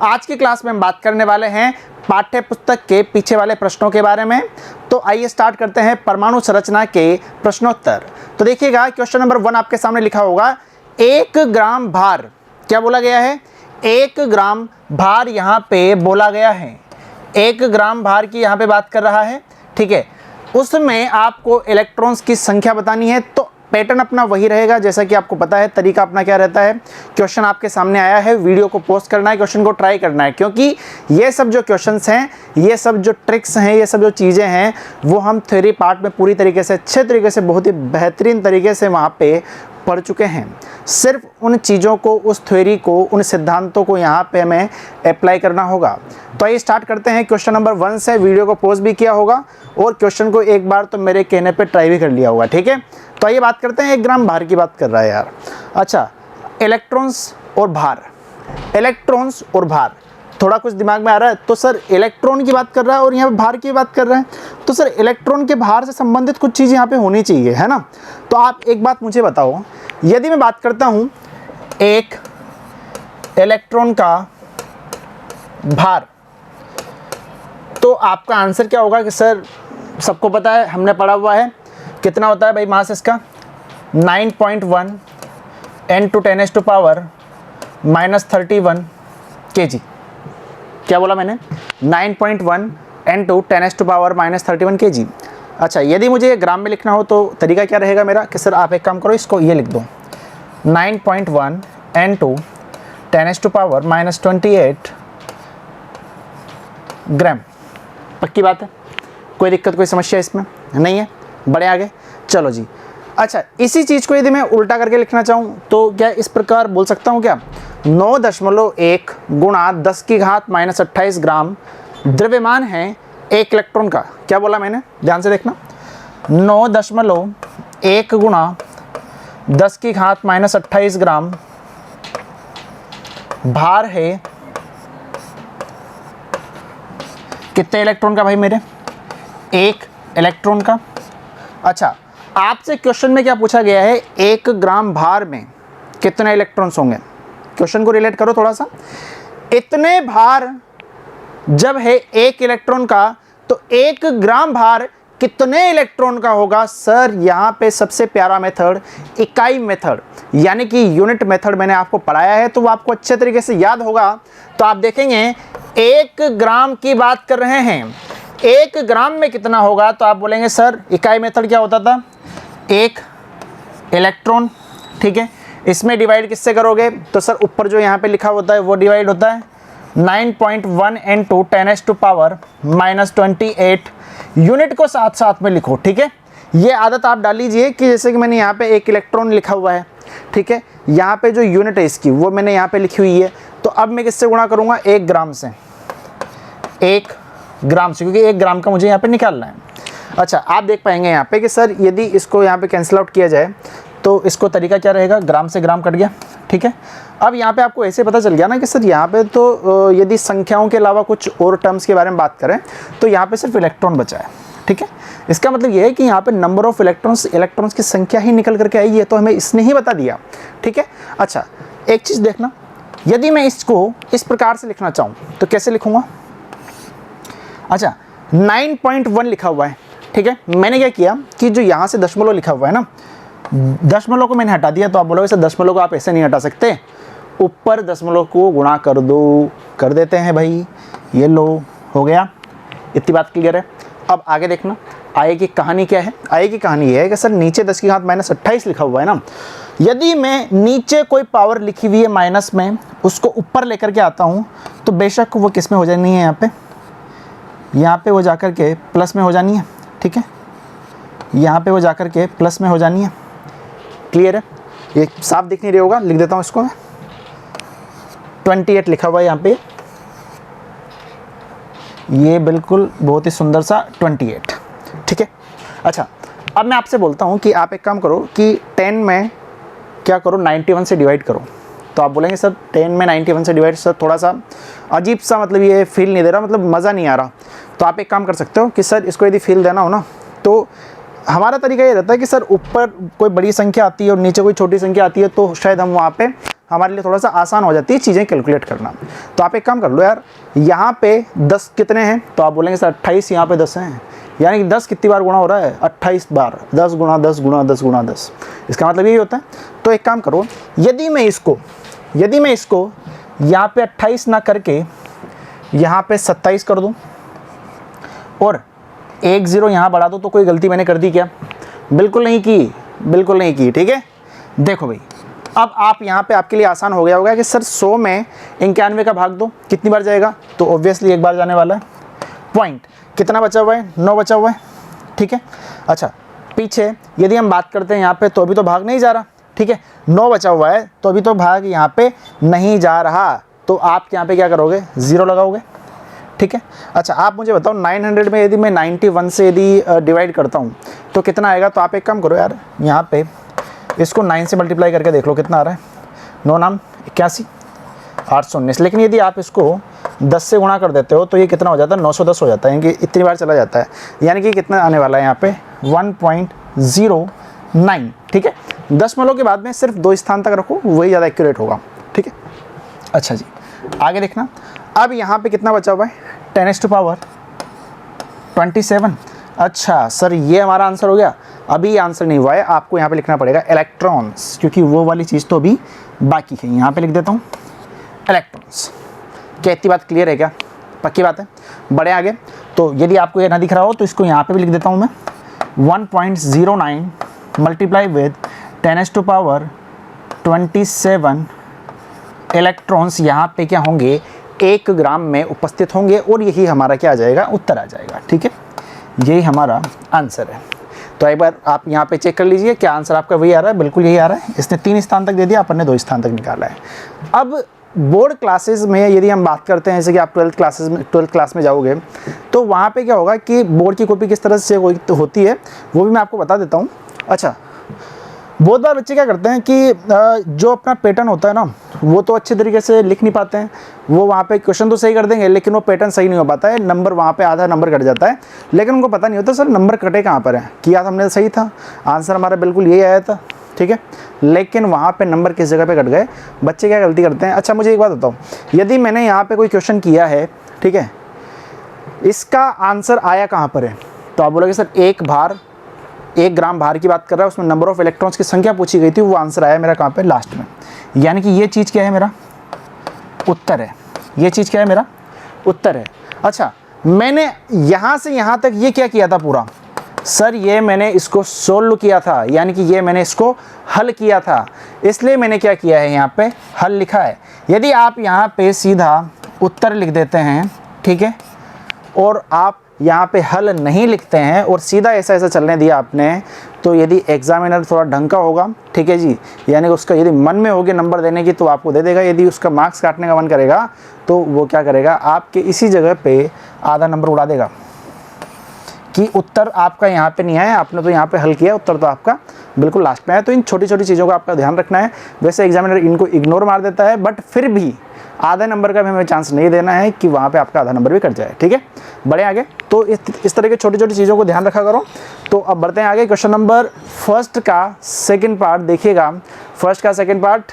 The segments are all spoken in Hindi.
आज की क्लास में हम बात करने वाले हैं पाठ्य पुस्तक के पीछे वाले प्रश्नों के बारे में। तो आइए स्टार्ट करते हैं परमाणु संरचना के प्रश्नोत्तर। तो देखिएगा क्वेश्चन नंबर 1 आपके सामने लिखा होगा 1 ग्राम भार, क्या बोला गया है? 1 ग्राम भार यहाँ पे बोला गया है। 1 ग्राम भार की यहाँ पे बात कर रहा है, ठीक है। उसमें आपको इलेक्ट्रॉन्स की संख्या बतानी है। तो पैटर्न अपना वही रहेगा, जैसा कि आपको पता है तरीका अपना क्या रहता है। क्वेश्चन आपके सामने आया है, वीडियो को पोस्ट करना है, क्वेश्चन को ट्राई करना है, क्योंकि ये सब जो क्वेश्चंस हैं, ये सब जो ट्रिक्स हैं, ये सब जो चीज़ें हैं, वो हम थ्योरी पार्ट में पूरी तरीके से, अच्छे तरीके से, बहुत ही बेहतरीन तरीके से वहाँ पे पढ़ चुके हैं। सिर्फ उन चीज़ों को, उस थ्योरी को, उन सिद्धांतों को यहाँ पे हमें अप्लाई करना होगा। तो आइए स्टार्ट करते हैं क्वेश्चन नंबर 1 से। वीडियो को पोस्ट भी किया होगा और क्वेश्चन को एक बार तो मेरे कहने पे ट्राई भी कर लिया होगा, ठीक है। तो आइए बात करते हैं, 1 ग्राम भार की बात कर रहा है यार। अच्छा, इलेक्ट्रॉन्स और भार, इलेक्ट्रॉन्स और भार, थोड़ा कुछ दिमाग में आ रहा है? तो सर इलेक्ट्रॉन की बात कर रहा है और यहाँ पे भार की बात कर रहा है, तो सर इलेक्ट्रॉन के भार से संबंधित कुछ चीज़ यहाँ पे होनी चाहिए, है ना। तो आप एक बात मुझे बताओ, यदि मैं बात करता हूँ एक इलेक्ट्रॉन का भार, तो आपका आंसर क्या होगा कि सर सबको पता है, हमने पढ़ा हुआ है, कितना होता है भाई मास इसका? 9.1 × 10⁻³ kg। क्या बोला मैंने? 9.1 × 10⁻³ kg। अच्छा, यदि मुझे ये ग्राम में लिखना हो तो तरीका क्या रहेगा मेरा कि सर आप एक काम करो, इसको ये लिख दो, 9.1 × 10⁻28 ग्राम। पक्की बात है? कोई दिक्कत, कोई समस्या इसमें नहीं है? बढ़े आगे, चलो जी। अच्छा, इसी चीज़ को यदि मैं उल्टा करके लिखना चाहूँ तो क्या इस प्रकार बोल सकता हूँ क्या? 9.1 × 10⁻28 ग्राम द्रव्यमान है एक इलेक्ट्रॉन का। क्या बोला मैंने? ध्यान से देखना, 9.1 × 10⁻28 ग्राम भार है कितने इलेक्ट्रॉन का भाई मेरे? एक इलेक्ट्रॉन का। अच्छा, आपसे क्वेश्चन में क्या पूछा गया है? 1 ग्राम भार में कितने इलेक्ट्रॉन्स होंगे? क्वेश्चन को रिलेट करो थोड़ा सा। इतने भार जब है एक इलेक्ट्रॉन का, तो 1 ग्राम भार कितने इलेक्ट्रॉन का होगा? सर यहाँ पे सबसे प्यारा मेथड इकाई मेथड, यानी कि यूनिट मेथड मैंने आपको पढ़ाया है, तो वो आपको अच्छे तरीके से याद होगा। तो आप देखेंगे 1 ग्राम की बात कर रहे हैं, 1 ग्राम में कितना होगा? तो आप बोलेंगे सर इकाई मेथड क्या होता था? 1 इलेक्ट्रॉन, ठीक है। इसमें डिवाइड किससे करोगे? तो सर ऊपर जो यहाँ पे लिखा होता है वो डिवाइड होता है 9.1 × 10⁻28। यूनिट को साथ साथ में लिखो, ठीक है। ये आदत आप डाल लीजिए कि जैसे कि मैंने यहाँ पे 1 इलेक्ट्रॉन लिखा हुआ है, ठीक है। यहाँ पे जो यूनिट है इसकी वो मैंने यहाँ पे लिखी हुई है। तो अब मैं किससे गुणा करूँगा? 1 ग्राम से, 1 ग्राम से, क्योंकि 1 ग्राम का मुझे यहाँ पे निकालना है। अच्छा, आप देख पाएंगे यहाँ पे कि सर यदि इसको यहाँ पे कैंसिल आउट किया जाए तो इसको तरीका क्या रहेगा? ग्राम से ग्राम कट गया, ठीक है। अब यहाँ पे आपको ऐसे पता चल गया ना कि सर यहाँ पे तो यदि संख्याओं के अलावा कुछ और टर्म्स के बारे में बात करें तो यहाँ पे सिर्फ इलेक्ट्रॉन बचा है, ठीक है। इसका मतलब ये है कि यहाँ पे नंबर ऑफ इलेक्ट्रॉन्स की संख्या ही निकल करके आई है, तो हमें इसने ही बता दिया, ठीक है। अच्छा, एक चीज़ देखना, यदि मैं इसको इस प्रकार से लिखना चाहूँ तो कैसे लिखूँगा? अच्छा, 9.1 लिखा हुआ है, ठीक है। मैंने क्या किया कि जो यहाँ से दशमलव लिखा हुआ है ना, दशमलव को मैंने हटा दिया। तो आप बोलोगे सर दशमलव को आप ऐसे नहीं हटा सकते, ऊपर दशमलव को गुणा कर दो, कर देते हैं भाई, ये लो हो गया। इतनी बात क्लियर है? अब आगे देखना, आगे की कहानी क्या है? आगे की कहानी ये है कि सर नीचे 10⁻28 लिखा हुआ है ना, यदि मैं नीचे कोई पावर लिखी हुई है माइनस में, उसको ऊपर लेकर के आता हूँ तो बेशक वो किस में हो जानी है? यहाँ पे वो जाकर के प्लस में हो जानी है, ठीक है। यहाँ पे वो जाकर के प्लस में हो जानी है। क्लियर है? ये साफ दिख नहीं रहा होगा, लिख देता हूँ इसको मैं, 28 लिखा हुआ है यहाँ पे, ये बिल्कुल बहुत ही सुंदर सा 28, ठीक है। अच्छा, अब मैं आपसे बोलता हूँ कि आप एक काम करो कि 10 में क्या करो, 91 से डिवाइड करो। तो आप बोलेंगे सर 10 में 91 से डिवाइड, सर थोड़ा सा अजीब सा, मतलब ये फील नहीं दे रहा, मतलब मज़ा नहीं आ रहा। तो आप एक काम कर सकते हो कि सर इसको यदि फील देना हो ना, तो हमारा तरीका ये रहता है कि सर ऊपर कोई बड़ी संख्या आती है और नीचे कोई छोटी संख्या आती है, तो शायद हम वहाँ पे हमारे लिए थोड़ा सा आसान हो जाती है चीज़ें कैलकुलेट करना। तो आप एक काम कर लो यार, यहाँ पे 10 कितने हैं, तो आप बोलेंगे सर 28, यहाँ पे 10 हैं, यानी कि 10 कितनी बार गुणा हो रहा है, 28 बार, 10 गुणा 10 गुणा 10 गुणा 10, इसका मतलब यही होता है। तो एक काम करो, यदि मैं इसको यहाँ पे 28 ना करके यहाँ पे 27 कर दूँ और 1 0 यहाँ बढ़ा दो, तो कोई गलती मैंने कर दी क्या? बिल्कुल नहीं की, ठीक है। देखो भाई, अब आप यहाँ पे आपके लिए आसान हो गया होगा कि सर 100 में 91 का भाग दो, कितनी बार जाएगा? तो ऑब्वियसली एक बार जाने वाला है। पॉइंट कितना बचा हुआ है? 9 बचा हुआ है, ठीक है। अच्छा, पीछे यदि हम बात करते हैं यहाँ पे, तो अभी तो भाग नहीं जा रहा, ठीक है। 9 बचा हुआ है, तो अभी तो भाग यहाँ पे नहीं जा रहा, तो आप यहाँ पे क्या करोगे? 0 लगाओगे, ठीक है। अच्छा, आप मुझे बताओ 900 में यदि मैं 91 से यदि डिवाइड करता हूँ तो कितना आएगा? तो आप एक काम करो यार, यहाँ पे इसको 9 से मल्टीप्लाई करके देख लो कितना आ रहा है। 9 नाम 81, 819। लेकिन यदि आप इसको 10 से गुणा कर देते हो तो ये कितना हो जाता है? 910 हो जाता है, यानी कि इतनी बार चला जाता है, यानी कि कितना आने वाला है यहाँ पे? 1.09, ठीक है। दशमलव के बाद में सिर्फ 2 स्थान तक रखो, वही ज़्यादा एक्यूरेट होगा, ठीक है। अच्छा जी, आगे देखना। अब यहाँ पे कितना बचा हुआ है? 10⁻27। अच्छा सर, ये हमारा आंसर हो गया। अभी ये आंसर नहीं हुआ है, आपको यहाँ पे लिखना पड़ेगा इलेक्ट्रॉन्स, क्योंकि वो वाली चीज़ तो अभी बाकी है। यहाँ पे लिख देता हूँ इलेक्ट्रॉन्स। क्या इतनी बात क्लियर है क्या? पक्की बात है। बड़े आगे, तो यदि आपको ये ना दिख रहा हो तो इसको यहाँ पे भी लिख देता हूँ मैं, 1.09 मल्टीप्लाई विद 10⁻27 इलेक्ट्रॉन्स यहाँ पे क्या होंगे? 1 ग्राम में उपस्थित होंगे, और यही हमारा क्या आ जाएगा? उत्तर आ जाएगा, ठीक है। यही हमारा आंसर है। तो एक बार आप यहाँ पे चेक कर लीजिए, क्या आंसर आपका वही आ रहा है? बिल्कुल यही आ रहा है। इसने 3 स्थान तक दे दिया, अपन ने 2 स्थान तक निकाला है। अब बोर्ड क्लासेस में यदि हम बात करते हैं, जैसे कि आप 12th क्लास में जाओगे तो वहाँ पे क्या होगा कि बोर्ड की कॉपी किस तरह से होती है वो भी मैं आपको बता देता हूँ। अच्छा, बहुत बार बच्चे क्या करते हैं कि जो अपना पैटर्न होता है ना, वो तो अच्छे तरीके से लिख नहीं पाते हैं। वो वहाँ पे क्वेश्चन तो सही कर देंगे, लेकिन वो पैटर्न सही नहीं हो पाता है, नंबर वहाँ पे आधा नंबर कट जाता है। लेकिन उनको पता नहीं होता सर नंबर कटे कहाँ पर है। किया तो हमने सही था, आंसर हमारा बिल्कुल यही आया था, ठीक है, लेकिन वहाँ पे नंबर किस जगह पे कट गए। बच्चे क्या गलती करते हैं? अच्छा, मुझे एक बात बताओ, यदि मैंने यहाँ पे कोई क्वेश्चन किया है, ठीक है, इसका आंसर आया कहाँ पर है? तो आप बोलोगे सर 1 ग्राम भार की बात कर रहा है, उसमें नंबर ऑफ इलेक्ट्रॉन्स की संख्या पूछी गई थी, वो आंसर आया मेरा कहाँ पे? लास्ट में। यानी कि ये चीज़ क्या है? मेरा उत्तर है। ये चीज़ क्या है? मेरा उत्तर है। अच्छा, मैंने यहाँ से यहाँ तक ये क्या किया था पूरा? सर ये मैंने इसको सोल्व किया था, यानी कि ये मैंने इसको हल किया था, इसलिए मैंने क्या किया है? यहाँ पे हल लिखा है। यदि आप यहाँ पे सीधा उत्तर लिख देते हैं, ठीक है, और आप यहाँ पे हल नहीं लिखते हैं और सीधा ऐसा चलने दिया आपने, तो यदि एग्जामिनर थोड़ा ढंग का होगा, ठीक है जी, यानी कि उसका यदि मन में होगी नंबर देने की तो आपको दे देगा, यदि उसका मार्क्स काटने का मन करेगा तो वो क्या करेगा? आपके इसी जगह पे आधा नंबर उड़ा देगा कि उत्तर आपका यहाँ पे नहीं आया, आपने तो यहाँ पे हल किया, उत्तर तो आपका बिल्कुल लास्ट में है। तो इन छोटी छोटी चीज़ों का आपका ध्यान रखना है। वैसे एग्जामिनर इनको इग्नोर मार देता है, बट फिर भी आधा नंबर का भी हमें चांस नहीं देना है कि वहाँ पे आपका आधा नंबर भी कट जाए, ठीक है। बड़े आगे, तो इस तरह की छोटी छोटी चीज़ों को ध्यान रखा करो। तो अब बढ़ते हैं आगे। क्वेश्चन नंबर फर्स्ट का सेकेंड पार्ट देखिएगा। फर्स्ट का सेकेंड पार्ट,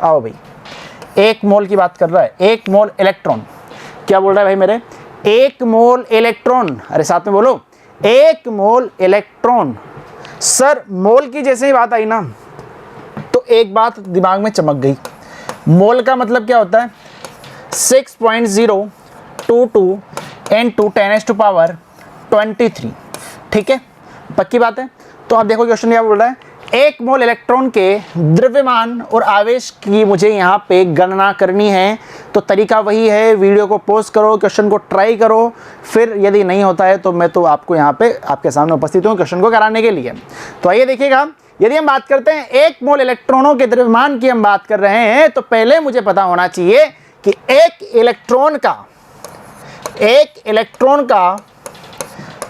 आओ भाई, 1 मोल की बात कर रहा है। 1 मोल इलेक्ट्रॉन, क्या बोल रहा है भाई मेरे? 1 मोल इलेक्ट्रॉन, अरे साथ में बोलो, 1 मोल इलेक्ट्रॉन। सर मोल की जैसे ही बात आई ना, तो एक बात दिमाग में चमक गई। मोल का मतलब क्या होता है? 6.022 into 10⁻23, ठीक है, पक्की बात है। तो आप देखो क्वेश्चन क्या बोल रहा है? 1 मोल इलेक्ट्रॉन के द्रव्यमान और आवेश की मुझे यहाँ पे गणना करनी है। तो तरीका वही है, वीडियो को पॉज करो, क्वेश्चन को ट्राई करो, फिर यदि नहीं होता है तो मैं तो आपको यहाँ पे आपके सामने उपस्थित हूँ क्वेश्चन को कराने के लिए। तो आइए देखिएगा, यदि हम बात करते हैं 1 मोल इलेक्ट्रॉनों के द्रव्यमान की हम बात कर रहे हैं, तो पहले मुझे पता होना चाहिए कि एक इलेक्ट्रॉन का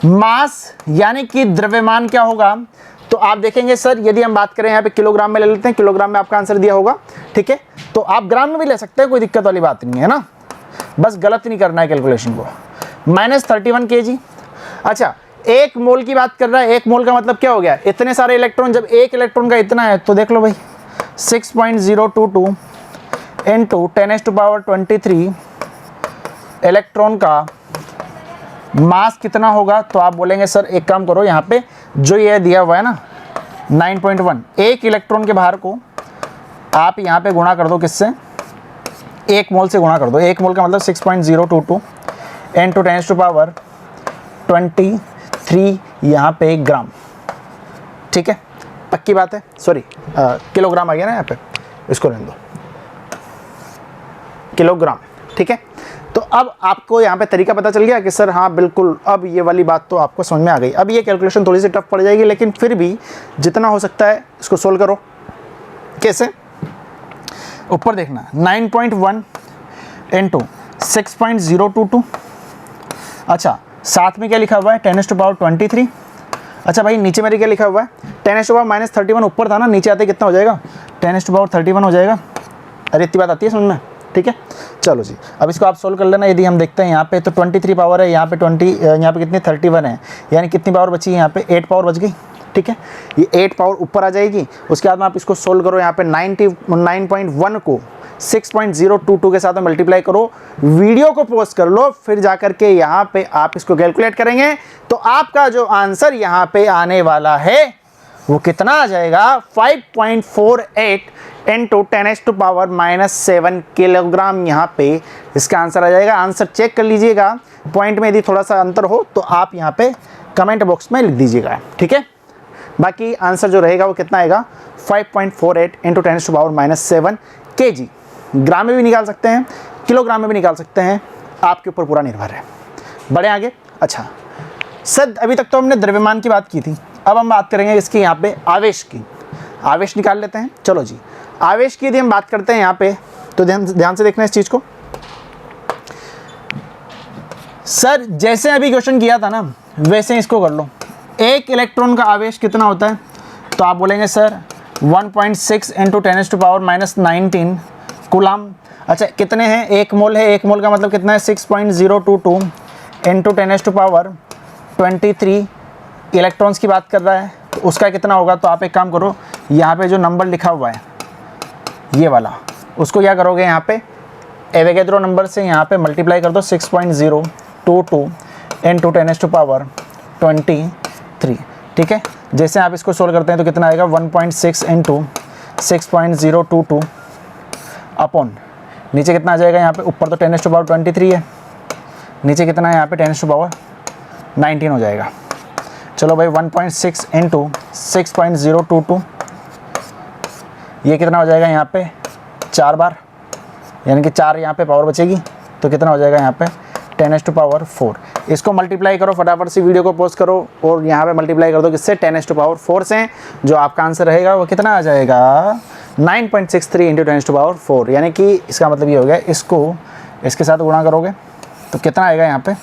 मास यानी कि द्रव्यमान क्या होगा। तो आप देखेंगे सर, यदि हम बात करें यहाँ पे किलोग्राम में ले लेते हैं, किलोग्राम में आपका आंसर दिया होगा, ठीक है। तो आप ग्राम में भी ले सकते हैं, कोई दिक्कत वाली बात नहीं है ना, बस गलत नहीं करना है कैलकुलेशन को। -31 kg। अच्छा, 1 मोल की बात कर रहा है, 1 मोल का मतलब क्या हो गया? इतने सारे इलेक्ट्रॉन, जब एक इलेक्ट्रॉन का इतना है तो देख लो भाई 6.022 इंटू 10⁻23 इलेक्ट्रॉन का मास कितना होगा? तो आप बोलेंगे सर एक काम करो, यहाँ पे जो ये दिया हुआ है ना 9.1, एक इलेक्ट्रॉन के भार को आप यहाँ पे गुणा कर दो किससे? 1 मोल से गुणा कर दो। 1 मोल का मतलब 6.022 इंटू 10⁻23 यहाँ पे ग्राम। ठीक है, पक्की बात है, सॉरी किलोग्राम आ गया ना यहाँ पे, इसको रहने दो, किलोग्राम। ठीक है, तो अब आपको यहाँ पे तरीका पता चल गया कि सर हाँ बिल्कुल, अब ये वाली बात तो आपको समझ में आ गई। अब ये कैलकुलेशन थोड़ी सी टफ पड़ जाएगी, लेकिन फिर भी जितना हो सकता है इसको सोल्व करो। कैसे? ऊपर देखना 9.1 इंटू 6.022। अच्छा, साथ में क्या लिखा हुआ है? 10⁻23। अच्छा भाई, नीचे मेरे क्या लिखा हुआ है? 10⁻−31 ऊपर था ना, नीचे आते कितना हो जाएगा? 10⁻31 हो जाएगा। अरे इतनी बात आती है समझ में? ठीक है, चलो जी, अब इसको आप सोल्व कर लेना। यदि हम देखते हैं यहाँ पे तो 23 पावर है, यहाँ पे 20, यहाँ पे कितनी 31 है, यानी कितनी पावर बची है? यहाँ पे 8 पावर बच गई। ठीक है, ये 8 पावर ऊपर आ जाएगी। उसके बाद में आप इसको सोल्व करो, यहाँ पे 9.1 को 6.022 के साथ में मल्टीप्लाई करो, वीडियो को पॉज कर लो, फिर जा कर के यहाँ पे आप इसको कैलकुलेट करेंगे तो आपका जो आंसर यहाँ पे आने वाला है वो कितना आ जाएगा? 5.48 इंटू 10⁻⁻7 किलोग्राम यहाँ पे इसका आंसर आ जाएगा। आंसर चेक कर लीजिएगा, पॉइंट में यदि थोड़ा सा अंतर हो तो आप यहाँ पे कमेंट बॉक्स में लिख दीजिएगा। ठीक है, बाकी आंसर जो रहेगा वो कितना आएगा? 5.48 इंटू 10⁻⁻7 kg। ग्राम में भी निकाल सकते हैं, किलोग्राम में भी निकाल सकते हैं, आपके ऊपर पूरा निर्भर है। बढ़े आगे। अच्छा सर, अभी तक तो हमने द्रव्यमान की बात की थी, अब हम बात करेंगे इसकी यहाँ पे आवेश की। आवेश निकाल लेते हैं। चलो जी, आवेश की यदि हम बात करते हैं यहाँ पे तो ध्यान से देखना इस चीज़ को। सर जैसे अभी क्वेश्चन किया था ना, वैसे इसको कर लो। एक इलेक्ट्रॉन का आवेश कितना होता है? तो आप बोलेंगे सर 1.6 इंटू 10⁻⁻19 कूलाम। अच्छा, कितने हैं? 1 मोल है। 1 मोल का मतलब कितना है? 6.022 इंटू 10⁻23 इलेक्ट्रॉन्स की बात कर रहा है, तो उसका कितना होगा? तो आप एक काम करो, यहाँ पे जो नंबर लिखा हुआ है ये वाला, उसको क्या करोगे? यहाँ पे एवोगैड्रो नंबर से यहाँ पे मल्टीप्लाई कर दो 6.022 इंटू 10⁻23। ठीक है, जैसे आप इसको सोल्व करते हैं तो कितना आएगा? 1.6 इंटू 6.022 अपॉन, नीचे कितना आ जाएगा? यहाँ पे ऊपर तो 10⁻23 है, नीचे कितना है? यहाँ पे 10⁻19 हो जाएगा। चलो भाई, 1.6 इंटू 6.022, ये कितना हो जाएगा? यहाँ पे 4 बार, यानी कि 4 यहाँ पे पावर बचेगी, तो कितना हो जाएगा? यहाँ पे 10⁻4। इसको मल्टीप्लाई करो, फटाफट से वीडियो को पॉज करो और यहाँ पे मल्टीप्लाई कर दो किससे? 10⁻4 से। जो आपका आंसर रहेगा वो कितना आ जाएगा? 9.63 इंटू 10⁻4, यानी कि इसका मतलब ये हो गया, इसको इसके साथ गुणा करोगे तो कितना आएगा? यहाँ पे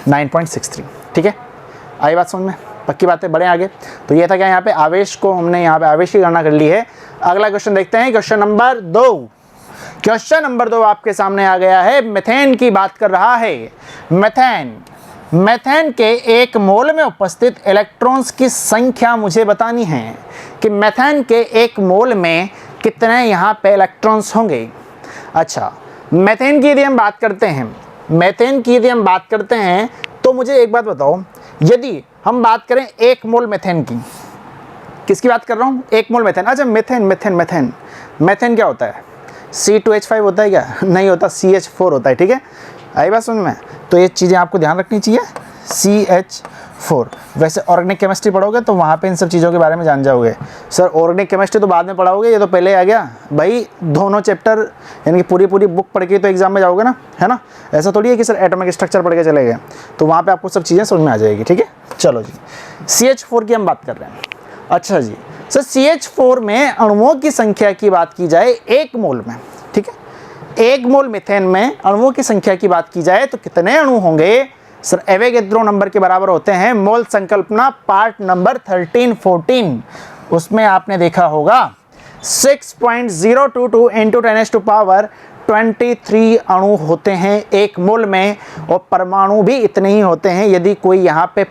9.63। ठीक है, आई बात समझ में? पक्की बात है। बढ़े आगे। तो ये था क्या? यहाँ पे आवेश को हमने यहाँ पे आवेश की गणना कर ली है। अगला क्वेश्चन देखते हैं, क्वेश्चन नंबर 2। क्वेश्चन नंबर 2 आपके सामने आ गया है, मीथेन की बात कर रहा है। मीथेन के 1 मोल में उपस्थित इलेक्ट्रॉन्स की संख्या मुझे बतानी है कि मीथेन के 1 मोल में कितने यहाँ पे इलेक्ट्रॉन्स होंगे। अच्छा, मीथेन की यदि हम बात करते हैं तो मुझे एक बात बताओ, यदि हम बात करें 1 मोल मीथेन की, किसकी बात कर रहा हूँ? 1 मोल मीथेन। अच्छा, मीथेन क्या होता है? C2H5 होता है क्या? नहीं होता, CH4 होता है। ठीक है, आई बात समझ में? तो ये चीज़ें आपको ध्यान रखनी चाहिए। CH4। वैसे ऑर्गेनिक केमिस्ट्री पढ़ोगे तो वहाँ पे इन सब चीज़ों के बारे में जान जाओगे। सर ऑर्गेनिक केमिस्ट्री तो बाद में पढ़ाओगे, ये तो पहले आ गया भाई। दोनों चैप्टर यानी कि पूरी बुक पढ़ के तो एग्जाम में जाओगे ना, है ना? ऐसा थोड़ी है कि सर एटॉमिक स्ट्रक्चर पढ़ के चले गए, तो वहाँ पर आपको सब चीज़ें समझ में आ जाएगी। ठीक है, चलो जी, CH4 की हम बात कर रहे हैं। अच्छा जी, सर CH4 में अणुओं की संख्या की बात की जाए 1 मोल में, ठीक है, 1 मोल मीथेन में अणुओं की संख्या की बात की जाए तो कितने अणु होंगे? सर एवोगैड्रो नंबर के बराबर होते हैं मोल संकल्पना पार्ट नंबर 13-14, उसमें आपने देखा होगा 6.022 इंटू 10⁻23 अणु होते हैं 1 मोल में, और परमाणु भी इतने ही होते हैं। यदि कोई यहाँ पे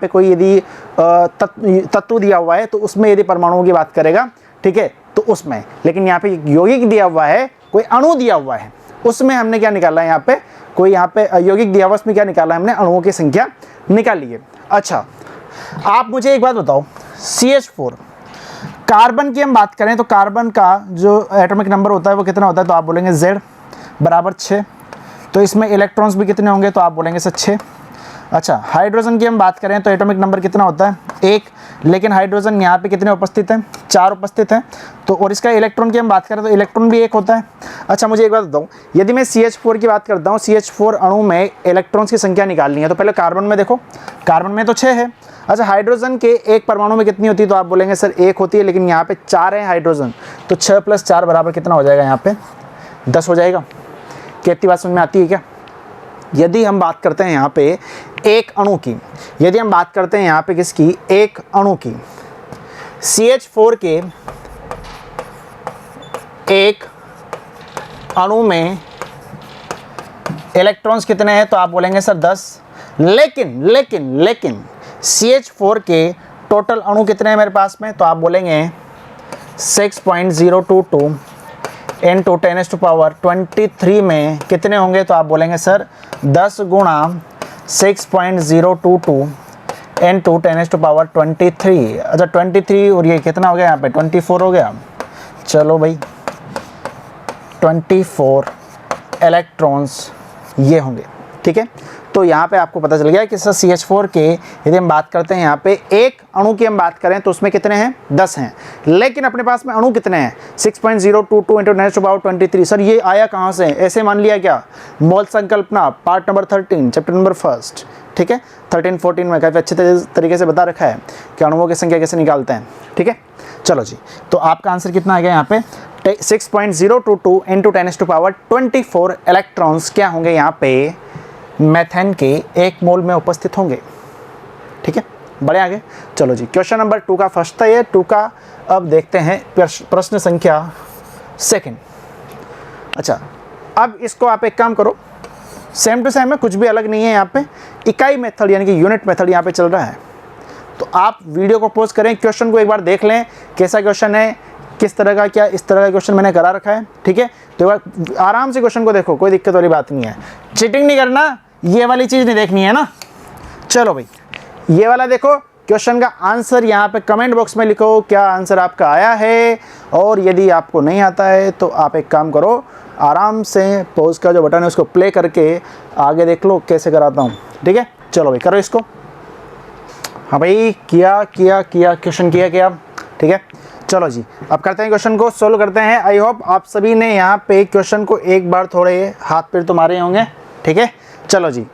कोई यदि तत्व दिया हुआ है तो उसमें यदि परमाणुओं की बात करेगा, ठीक है, तो उसमें, लेकिन यहाँ पे यौगिक दिया हुआ है कोई अणु दिया हुआ है उसमें हमने क्या निकाला है यहाँ पे, कोई यहाँ पे यौगिक दिया हुआ उसमें क्या निकाला है हमने, अणुओं की संख्या निकाली है। अच्छा आप मुझे एक बात बताओ, CH4 कार्बन की हम बात करें तो कार्बन का जो एटॉमिक नंबर होता है वो कितना होता है, तो आप बोलेंगे Z बराबर 6। तो इसमें इलेक्ट्रॉन्स भी कितने होंगे, तो आप बोलेंगे सर 6। अच्छा हाइड्रोजन की हम बात करें तो एटॉमिक नंबर कितना होता है, 1, लेकिन हाइड्रोजन यहाँ पे कितने उपस्थित हैं, 4 उपस्थित हैं। तो और इसका इलेक्ट्रॉन की हम बात करें तो इलेक्ट्रॉन भी 1 होता है। अच्छा मुझे एक बात बताऊँ, यदि मैं CH4 की बात करता हूँ, CH4 अणु में इलेक्ट्रॉन्स की संख्या निकालनी है तो पहले कार्बन में देखो, कार्बन में तो 6 है। अच्छा हाइड्रोजन के एक परमाणु में कितनी होती है, तो आप बोलेंगे सर 1 होती है, लेकिन यहाँ पे 4 है हाइड्रोजन, तो 6 + 4 बराबर कितना हो जाएगा, यहाँ पे 10 हो जाएगा। कितनी बात समझ में आती है क्या? यदि हम बात करते हैं यहाँ पे एक अणु की, यदि हम बात करते हैं यहाँ पे किसकी, एक अणु की, CH4 के एक अणु में इलेक्ट्रॉन्स कितने हैं, तो आप बोलेंगे सर 10। लेकिन CH4 के टोटल अणु कितने हैं मेरे पास में, तो आप बोलेंगे 6.022 into 10⁻23 में कितने होंगे, तो आप बोलेंगे सर 10 × 6.022 into 10⁻23। अच्छा 23 और ये कितना हो गया, यहाँ पे 24 हो गया। चलो भाई 24 इलेक्ट्रॉन्स ये होंगे, ठीक है। तो यहाँ पे आपको पता चल गया कि सर CH4 के यदि हम बात करते हैं यहाँ पे एक अणु की हम बात करें तो उसमें कितने हैं, 10 हैं, लेकिन अपने पास में अणु कितने हैं, 6.022 into 10⁻23। सर ये आया कहाँ से, ऐसे मान लिया क्या, मोल संकल्पना पार्ट नंबर 13 चैप्टर नंबर 1, ठीक है, 13-14 में काफ़ी अच्छे तरीके से बता रखा है कि अणुओं की संख्या कैसे निकालते हैं, ठीक है। चलो जी, तो आपका आंसर कितना आ गया यहाँ पे, 6.022 into 10⁻24 इलेक्ट्रॉन्स क्या होंगे यहाँ पे, मेथेन के 1 मोल में उपस्थित होंगे, ठीक है। बढ़े आगे, चलो जी क्वेश्चन नंबर 2 का फर्स्ट था ये, 2 का अब देखते हैं प्रश्न संख्या 2। अच्छा अब इसको आप एक काम करो, सेम टू सेम है, कुछ भी अलग नहीं है, यहाँ पे इकाई मेथड यानी कि यूनिट मेथड यहाँ पे चल रहा है। तो आप वीडियो को पॉज करें, क्वेश्चन को एक बार देख लें कैसा क्वेश्चन है, किस तरह का, क्या इस तरह का क्वेश्चन मैंने करा रखा है, ठीक है। तो एक बार आराम से क्वेश्चन को देखो, कोई दिक्कत वाली बात नहीं है, चीटिंग नहीं करना, ये वाली चीज़ नहीं देखनी है ना। चलो भाई ये वाला देखो, क्वेश्चन का आंसर यहाँ पे कमेंट बॉक्स में लिखो, क्या आंसर आपका आया है, और यदि आपको नहीं आता है तो आप एक काम करो, आराम से पॉज का जो बटन है उसको प्ले करके आगे देख लो कैसे कराता हूँ, ठीक है। चलो भाई करो इसको। हाँ भाई किया क्वेश्चन किया, ठीक है। चलो जी अब करते हैं क्वेश्चन को सोल्व करते हैं। आई होप आप सभी ने यहाँ पे क्वेश्चन को एक बार थोड़े हाथ पैर तो मारे होंगे, ठीक है। चलो जी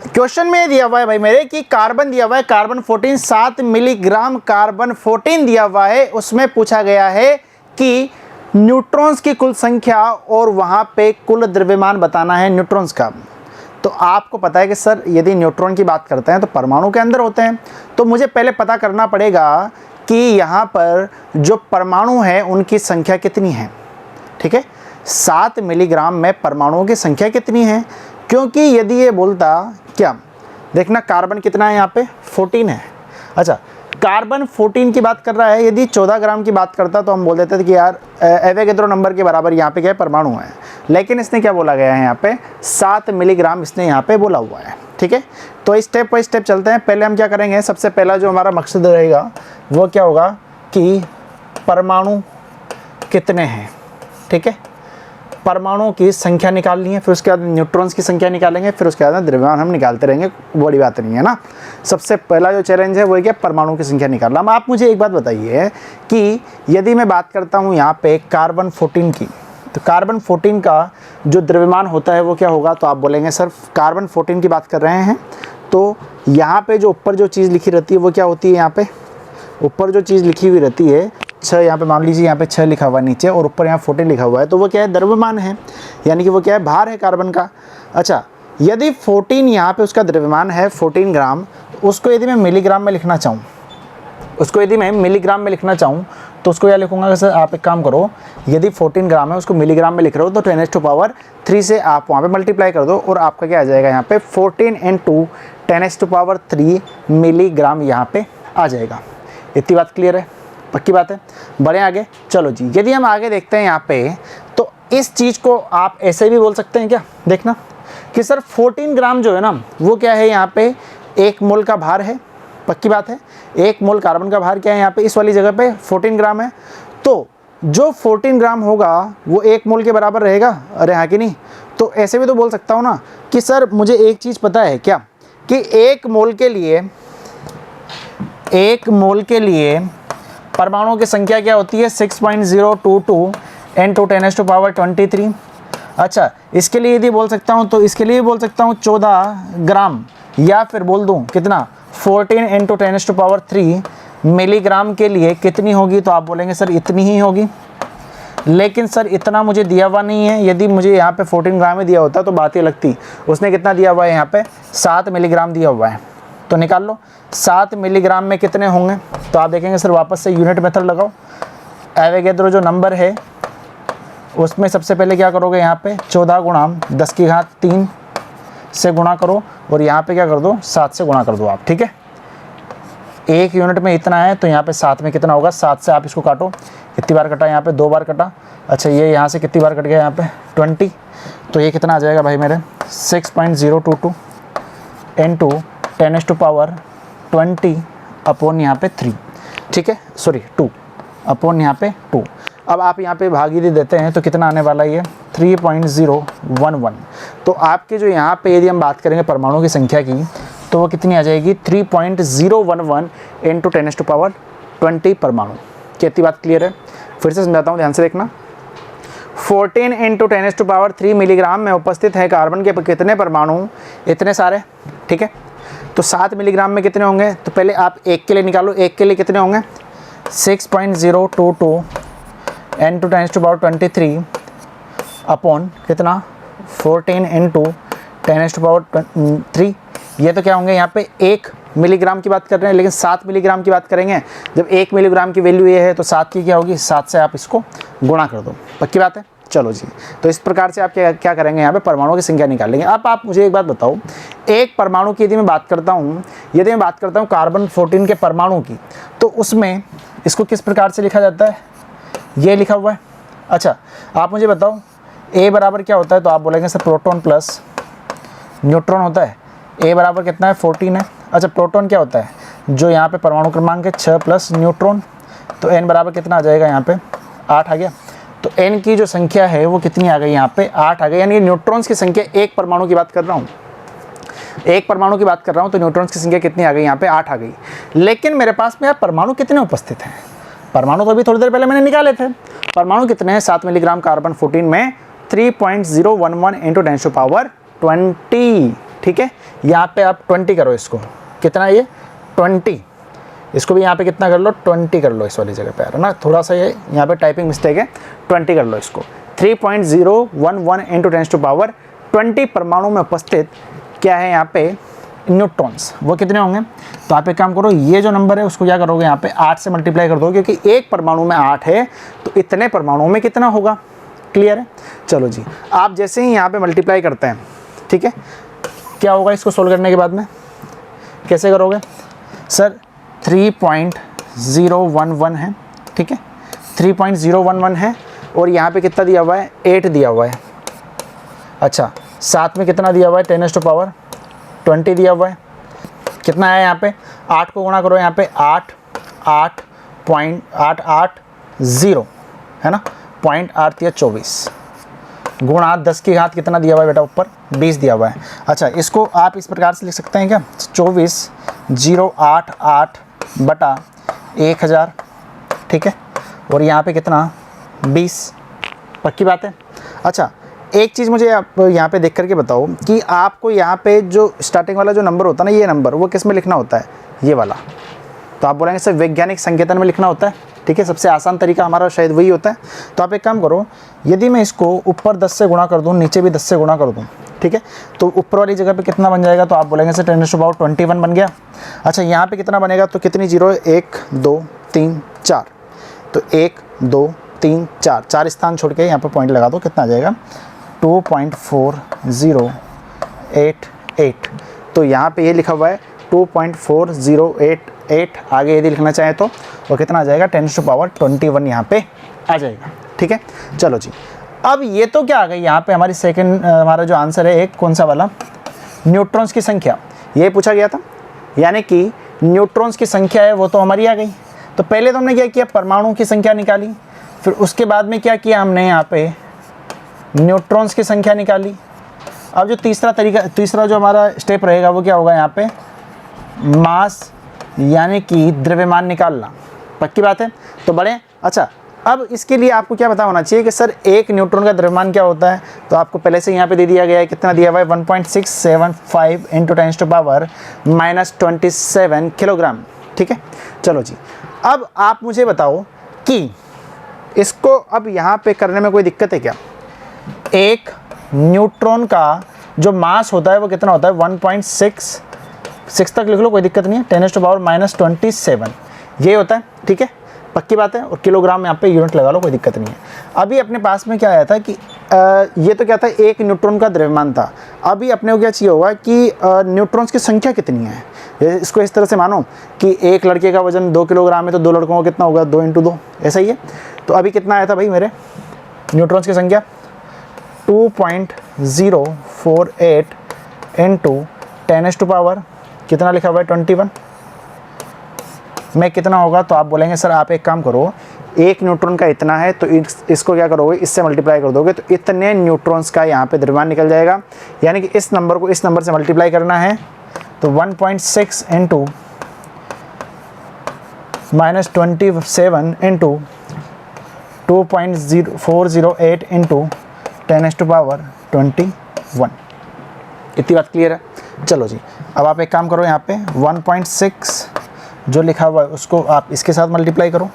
क्वेश्चन में दिया हुआ है भाई मेरे कि कार्बन दिया हुआ है, कार्बन 14 7 मिलीग्राम कार्बन 14 दिया हुआ है, उसमें पूछा गया है कि न्यूट्रॉन्स की कुल संख्या और वहाँ पे कुल द्रव्यमान बताना है न्यूट्रॉन्स का। तो आपको पता है कि सर यदि न्यूट्रॉन की बात करते हैं तो परमाणु के अंदर होते हैं, तो मुझे पहले पता करना पड़ेगा कि यहाँ पर जो परमाणु है उनकी संख्या कितनी है, ठीक है। 7 मिलीग्राम में परमाणुओं की संख्या कितनी है, क्योंकि यदि ये बोलता क्या, देखना कार्बन कितना है यहाँ पे 14 है। अच्छा कार्बन 14 की बात कर रहा है, यदि 14 ग्राम की बात करता तो हम बोल देते थे कि यार एवोगैड्रो नंबर के बराबर यहाँ पे क्या है, परमाणु है, लेकिन इसने क्या बोला गया है यहाँ पे 7 मिलीग्राम इसने यहाँ पे बोला हुआ है, ठीक है। तो स्टेप बाय स्टेप चलते हैं। पहले हम क्या करेंगे, सबसे पहला जो हमारा मकसद रहेगा वो क्या होगा कि परमाणु कितने हैं, ठीक है, परमाणुओं की संख्या निकालनी है, फिर उसके बाद न्यूट्रॉन्स की संख्या निकालेंगे, फिर उसके बाद द्रव्यमान हम निकालते रहेंगे, बड़ी बात नहीं है ना। सबसे पहला जो चैलेंज है वो क्या, परमाणु की संख्या निकालना। अब आप मुझे एक बात बताइए कि यदि मैं बात करता हूँ यहाँ पे कार्बन 14 की, तो कार्बन 14 का जो द्रव्यमान होता है वो क्या होगा, तो आप बोलेंगे सर कार्बन 14 की बात कर रहे हैं तो यहाँ पे जो ऊपर जो चीज़ लिखी रहती है वो क्या होती है, यहाँ पे ऊपर जो चीज़ लिखी हुई रहती है 6, यहाँ पे मान लीजिए यहाँ पे 6 लिखा हुआ है नीचे और ऊपर यहाँ 14 लिखा हुआ है, तो वो क्या है, द्रव्यमान है, यानी कि वो क्या है, भार है कार्बन का। अच्छा यदि 14 यहाँ पे उसका द्रव्यमान है 14 ग्राम, तो उसको यदि मैं मिलीग्राम में लिखना चाहूँ, तो उसको क्या लिखूंगा कि सर आप एक काम करो, यदि 14 ग्राम है उसको मिलीग्राम में लिख रहे हो तो 10⁻3 से आप वहाँ पे मल्टीप्लाई कर दो और आपका क्या आ जाएगा, यहाँ पे 14 × 10⁻3 मिलीग्राम यहाँ पे आ जाएगा। इतनी बात क्लियर है, पक्की बात है। बढ़े आगे, चलो जी यदि हम आगे देखते हैं यहाँ पे, तो इस चीज़ को आप ऐसे भी बोल सकते हैं क्या, देखना कि सर 14 ग्राम जो है ना वो क्या है यहाँ पे 1 मोल का भार है, पक्की बात है। 1 मोल कार्बन का भार क्या है यहाँ पे इस वाली जगह पे 14 ग्राम है, तो जो 14 ग्राम होगा वो 1 मोल के बराबर रहेगा। अरे हाँ कि नहीं, तो ऐसे भी तो बोल सकता हूँ ना कि सर मुझे एक चीज़ पता है क्या कि 1 मोल के लिए परमाणुओं की संख्या क्या होती है 6.022 × 10⁻23। अच्छा, इसके लिए यदि बोल सकता हूँ तो इसके लिए बोल सकता हूँ 14 ग्राम, या फिर बोल दूँ कितना 14 × 10⁻3 मिलीग्राम के लिए कितनी होगी, तो आप बोलेंगे सर इतनी ही होगी। लेकिन सर इतना मुझे दिया हुआ नहीं है, यदि मुझे यहाँ पे 14 ग्राम में दिया होता तो बात ही लगती। उसने कितना दिया हुआ है यहाँ पे 7 मिलीग्राम दिया हुआ है, तो निकाल लो 7 मिलीग्राम में कितने होंगे। तो आप देखेंगे सर वापस से यूनिट मेथड लगाओ, एवोगैड्रो जो नंबर है उसमें सबसे पहले क्या करोगे यहाँ पे 14 × 10⁻³ से गुणा करो, और यहाँ पे क्या कर दो 7 से गुणा कर दो आप, ठीक है। 1 यूनिट में इतना है तो यहाँ पे 7 में कितना होगा, 7 से आप इसको काटो, कितनी बार कटा यहाँ पे 2 बार कटा। अच्छा, ये यहाँ से कितनी बार कट गया यहाँ पे 20, तो ये कितना आ जाएगा भाई मेरे 6.022 × 10⁻20 अपॉन यहाँ पे 3, ठीक है, सॉरी 2 अपॉन यहाँ पे 2। अब आप यहाँ पे भागीदी देते हैं तो कितना आने वाला है ये 3.011। तो आपके जो यहाँ पे यदि हम बात करेंगे परमाणु की संख्या की तो वो कितनी आ जाएगी 3.011 × 10⁻20 परमाणु। कितनी बात क्लियर है, फिर से समझाता हूँ, ध्यान से देखना। 14 × 10⁻3 मिलीग्राम में उपस्थित है कार्बन के कितने परमाणु, इतने सारे, ठीक है। तो 7 मिलीग्राम में कितने होंगे, तो पहले आप 1 के लिए निकालो, 1 के लिए कितने होंगे 6.022 × 10⁻23 अपॉन कितना 14 × 10⁻3। ये तो क्या होंगे यहाँ पे 1 मिलीग्राम की बात कर रहे हैं, लेकिन 7 मिलीग्राम की बात करेंगे। जब 1 मिलीग्राम की वैल्यू ये है तो 7 की क्या होगी, 7 से आप इसको गुणा कर दो, पक्की बात है। चलो जी, तो इस प्रकार से आप क्या करेंगे यहाँ पे परमाणुओं की संख्या निकालेंगे। अब आप मुझे एक बात बताओ, एक परमाणु की यदि मैं बात करता हूँ कार्बन 14 के परमाणु की, तो उसमें इसको किस प्रकार से लिखा जाता है, ये लिखा हुआ है। अच्छा, आप मुझे बताओ A बराबर क्या होता है, तो आप बोलेंगे सर प्रोटॉन प्लस न्यूट्रॉन होता है। A बराबर कितना है 14 है। अच्छा, प्रोटॉन क्या होता है, जो यहाँ पे परमाणु क्रमांक है 6 प्लस न्यूट्रॉन, तो N बराबर कितना आ जाएगा यहाँ पे 8 आ गया। तो N की जो संख्या है वो कितनी आ गई यहाँ पे 8 आ गई, यानी न्यूट्रॉन्स की संख्या एक परमाणु की बात कर रहा हूँ, एक परमाणु की बात कर रहा हूँ, तो न्यूट्रॉन्स की संख्या कितनी आ गई यहाँ पे 8 आ गई। लेकिन मेरे पास में यार परमाणु कितने उपस्थित हैं, परमाणु तो अभी थोड़ी देर पहले मैंने निकाले थे। परमाणु कितने हैं, 7 मिलीग्राम कार्बन 14 में 3.011 × 10⁻20, ठीक है। यहाँ पे आप 20 करो, इसको कितना ये 20, इसको भी यहाँ पे कितना कर लो 20 कर लो, इस वाली जगह पे है ना, थोड़ा सा ये यहाँ पे टाइपिंग मिस्टेक है, 20 कर लो इसको। 3.011 × 10⁻20 परमाणु में उपस्थित क्या है यहाँ पे न्यूट्रॉन्स, वो कितने होंगे। तो आप एक काम करो, ये जो नंबर है उसको क्या करोगे यहाँ पे 8 से मल्टीप्लाई कर दो, क्योंकि एक परमाणु में 8 है तो इतने परमाणुओं में कितना होगा, क्लियर है। चलो जी, आप जैसे ही यहाँ पे मल्टीप्लाई करते हैं, ठीक है, क्या होगा इसको सोल्व करने के बाद में, कैसे करोगे सर 3.011 है, ठीक है, 3.011 है, और यहाँ पे कितना दिया हुआ है 8 दिया हुआ है। अच्छा, साथ में कितना दिया हुआ है 10⁻20 दिया हुआ है, कितना है यहाँ पे 8 को गुणा करो, यहाँ पे 8.880 है ना, 0.824 गुणा 10 की घात कितना दिया हुआ है बेटा ऊपर 20 दिया हुआ है। अच्छा, इसको आप इस प्रकार से लिख सकते हैं क्या 24,088 बटा 1000, ठीक है, और यहाँ पे कितना 20, पक्की बात है। अच्छा, एक चीज़ मुझे आप यहाँ पे देख करके बताओ कि आपको यहाँ पे जो स्टार्टिंग वाला जो नंबर होता है ना, ये नंबर वो किस में लिखना होता है, ये वाला, तो आप बोलेंगे सर वैज्ञानिक संकेतन में लिखना होता है, ठीक है, सबसे आसान तरीका हमारा शायद वही होता है। तो आप एक काम करो, यदि मैं इसको ऊपर 10 से गुणा कर दूँ, नीचे भी 10 से गुणा कर दूँ, ठीक है, तो ऊपर वाली जगह पे कितना बन जाएगा, तो आप बोलेंगे सर 10⁻21 बन गया। अच्छा, यहाँ पे कितना बनेगा, तो कितनी जीरो है 1 2 3 4, तो 1 2 3 4, 4 स्थान छोड़ के यहाँ पर पॉइंट लगा दो, कितना आ जाएगा 2.4088। तो यहाँ पे ये लिखा हुआ है 2.4088, आगे यदि लिखना चाहे तो वो कितना आ जाएगा 10⁻21 यहाँ पे आ जाएगा, ठीक है। चलो जी, अब ये तो क्या आ गई यहाँ पे हमारी सेकंड, हमारा जो आंसर है एक कौन सा वाला, न्यूट्रॉन्स की संख्या, ये पूछा गया था, यानी कि न्यूट्रॉन्स की संख्या है वो तो हमारी आ गई। तो पहले तो हमने क्या किया, परमाणु की संख्या निकाली, फिर उसके बाद में क्या किया हमने यहाँ पे न्यूट्रॉन्स की संख्या निकाली। अब जो तीसरा जो हमारा स्टेप रहेगा वो क्या होगा, यहाँ पे मास यानी कि द्रव्यमान निकालना। पक्की बात है, तो बढ़े। अच्छा, अब इसके लिए आपको क्या पता होना चाहिए कि सर एक न्यूट्रॉन का द्रव्यमान क्या होता है, तो आपको पहले से यहाँ पे दे दिया गया है, कितना दिया हुआ है 1.675 इंटू 10⁻⁻27 किलोग्राम। ठीक है, चलो जी। अब आप मुझे बताओ कि इसको अब यहाँ पे करने में कोई दिक्कत है क्या। एक न्यूट्रॉन का जो मास होता है वो कितना होता है, 1.6 तक लिख लो, कोई दिक्कत नहीं है, 10⁻⁻27 ये होता है। ठीक है, पक्की बात है, और किलोग्राम यहाँ पे यूनिट लगा लो, कोई दिक्कत नहीं है। अभी अपने पास में क्या आया था कि ये तो क्या था, एक न्यूट्रॉन का द्रव्यमान था। अभी अपने को क्या चाहिए होगा कि न्यूट्रॉन्स की संख्या कितनी है। इसको इस तरह से मानो कि एक लड़के का वजन 2 किलोग्राम है, तो 2 लड़कों का कितना होगा, 2 × 2, ऐसा ही है। तो अभी कितना आया था भाई मेरे न्यूट्रॉन्स की संख्या, 2.048 इंटू 10⁻, कितना लिखा हुआ है 21 में कितना होगा। तो आप बोलेंगे सर आप एक काम करो, एक न्यूट्रॉन का इतना है, तो इसको क्या करोगे, इससे मल्टीप्लाई कर दोगे, तो इतने न्यूट्रॉन्स का यहाँ पे द्रव्यमान निकल जाएगा। यानी कि इस नंबर को इस नंबर से मल्टीप्लाई करना है, तो 1.6 इंटू -27 इंटू 2.0408 इंटू 10⁻21। इतनी बात क्लियर है। चलो जी, अब आप एक काम करो, यहाँ पे 1.6 जो लिखा हुआ है उसको आप इसके साथ मल्टीप्लाई करो।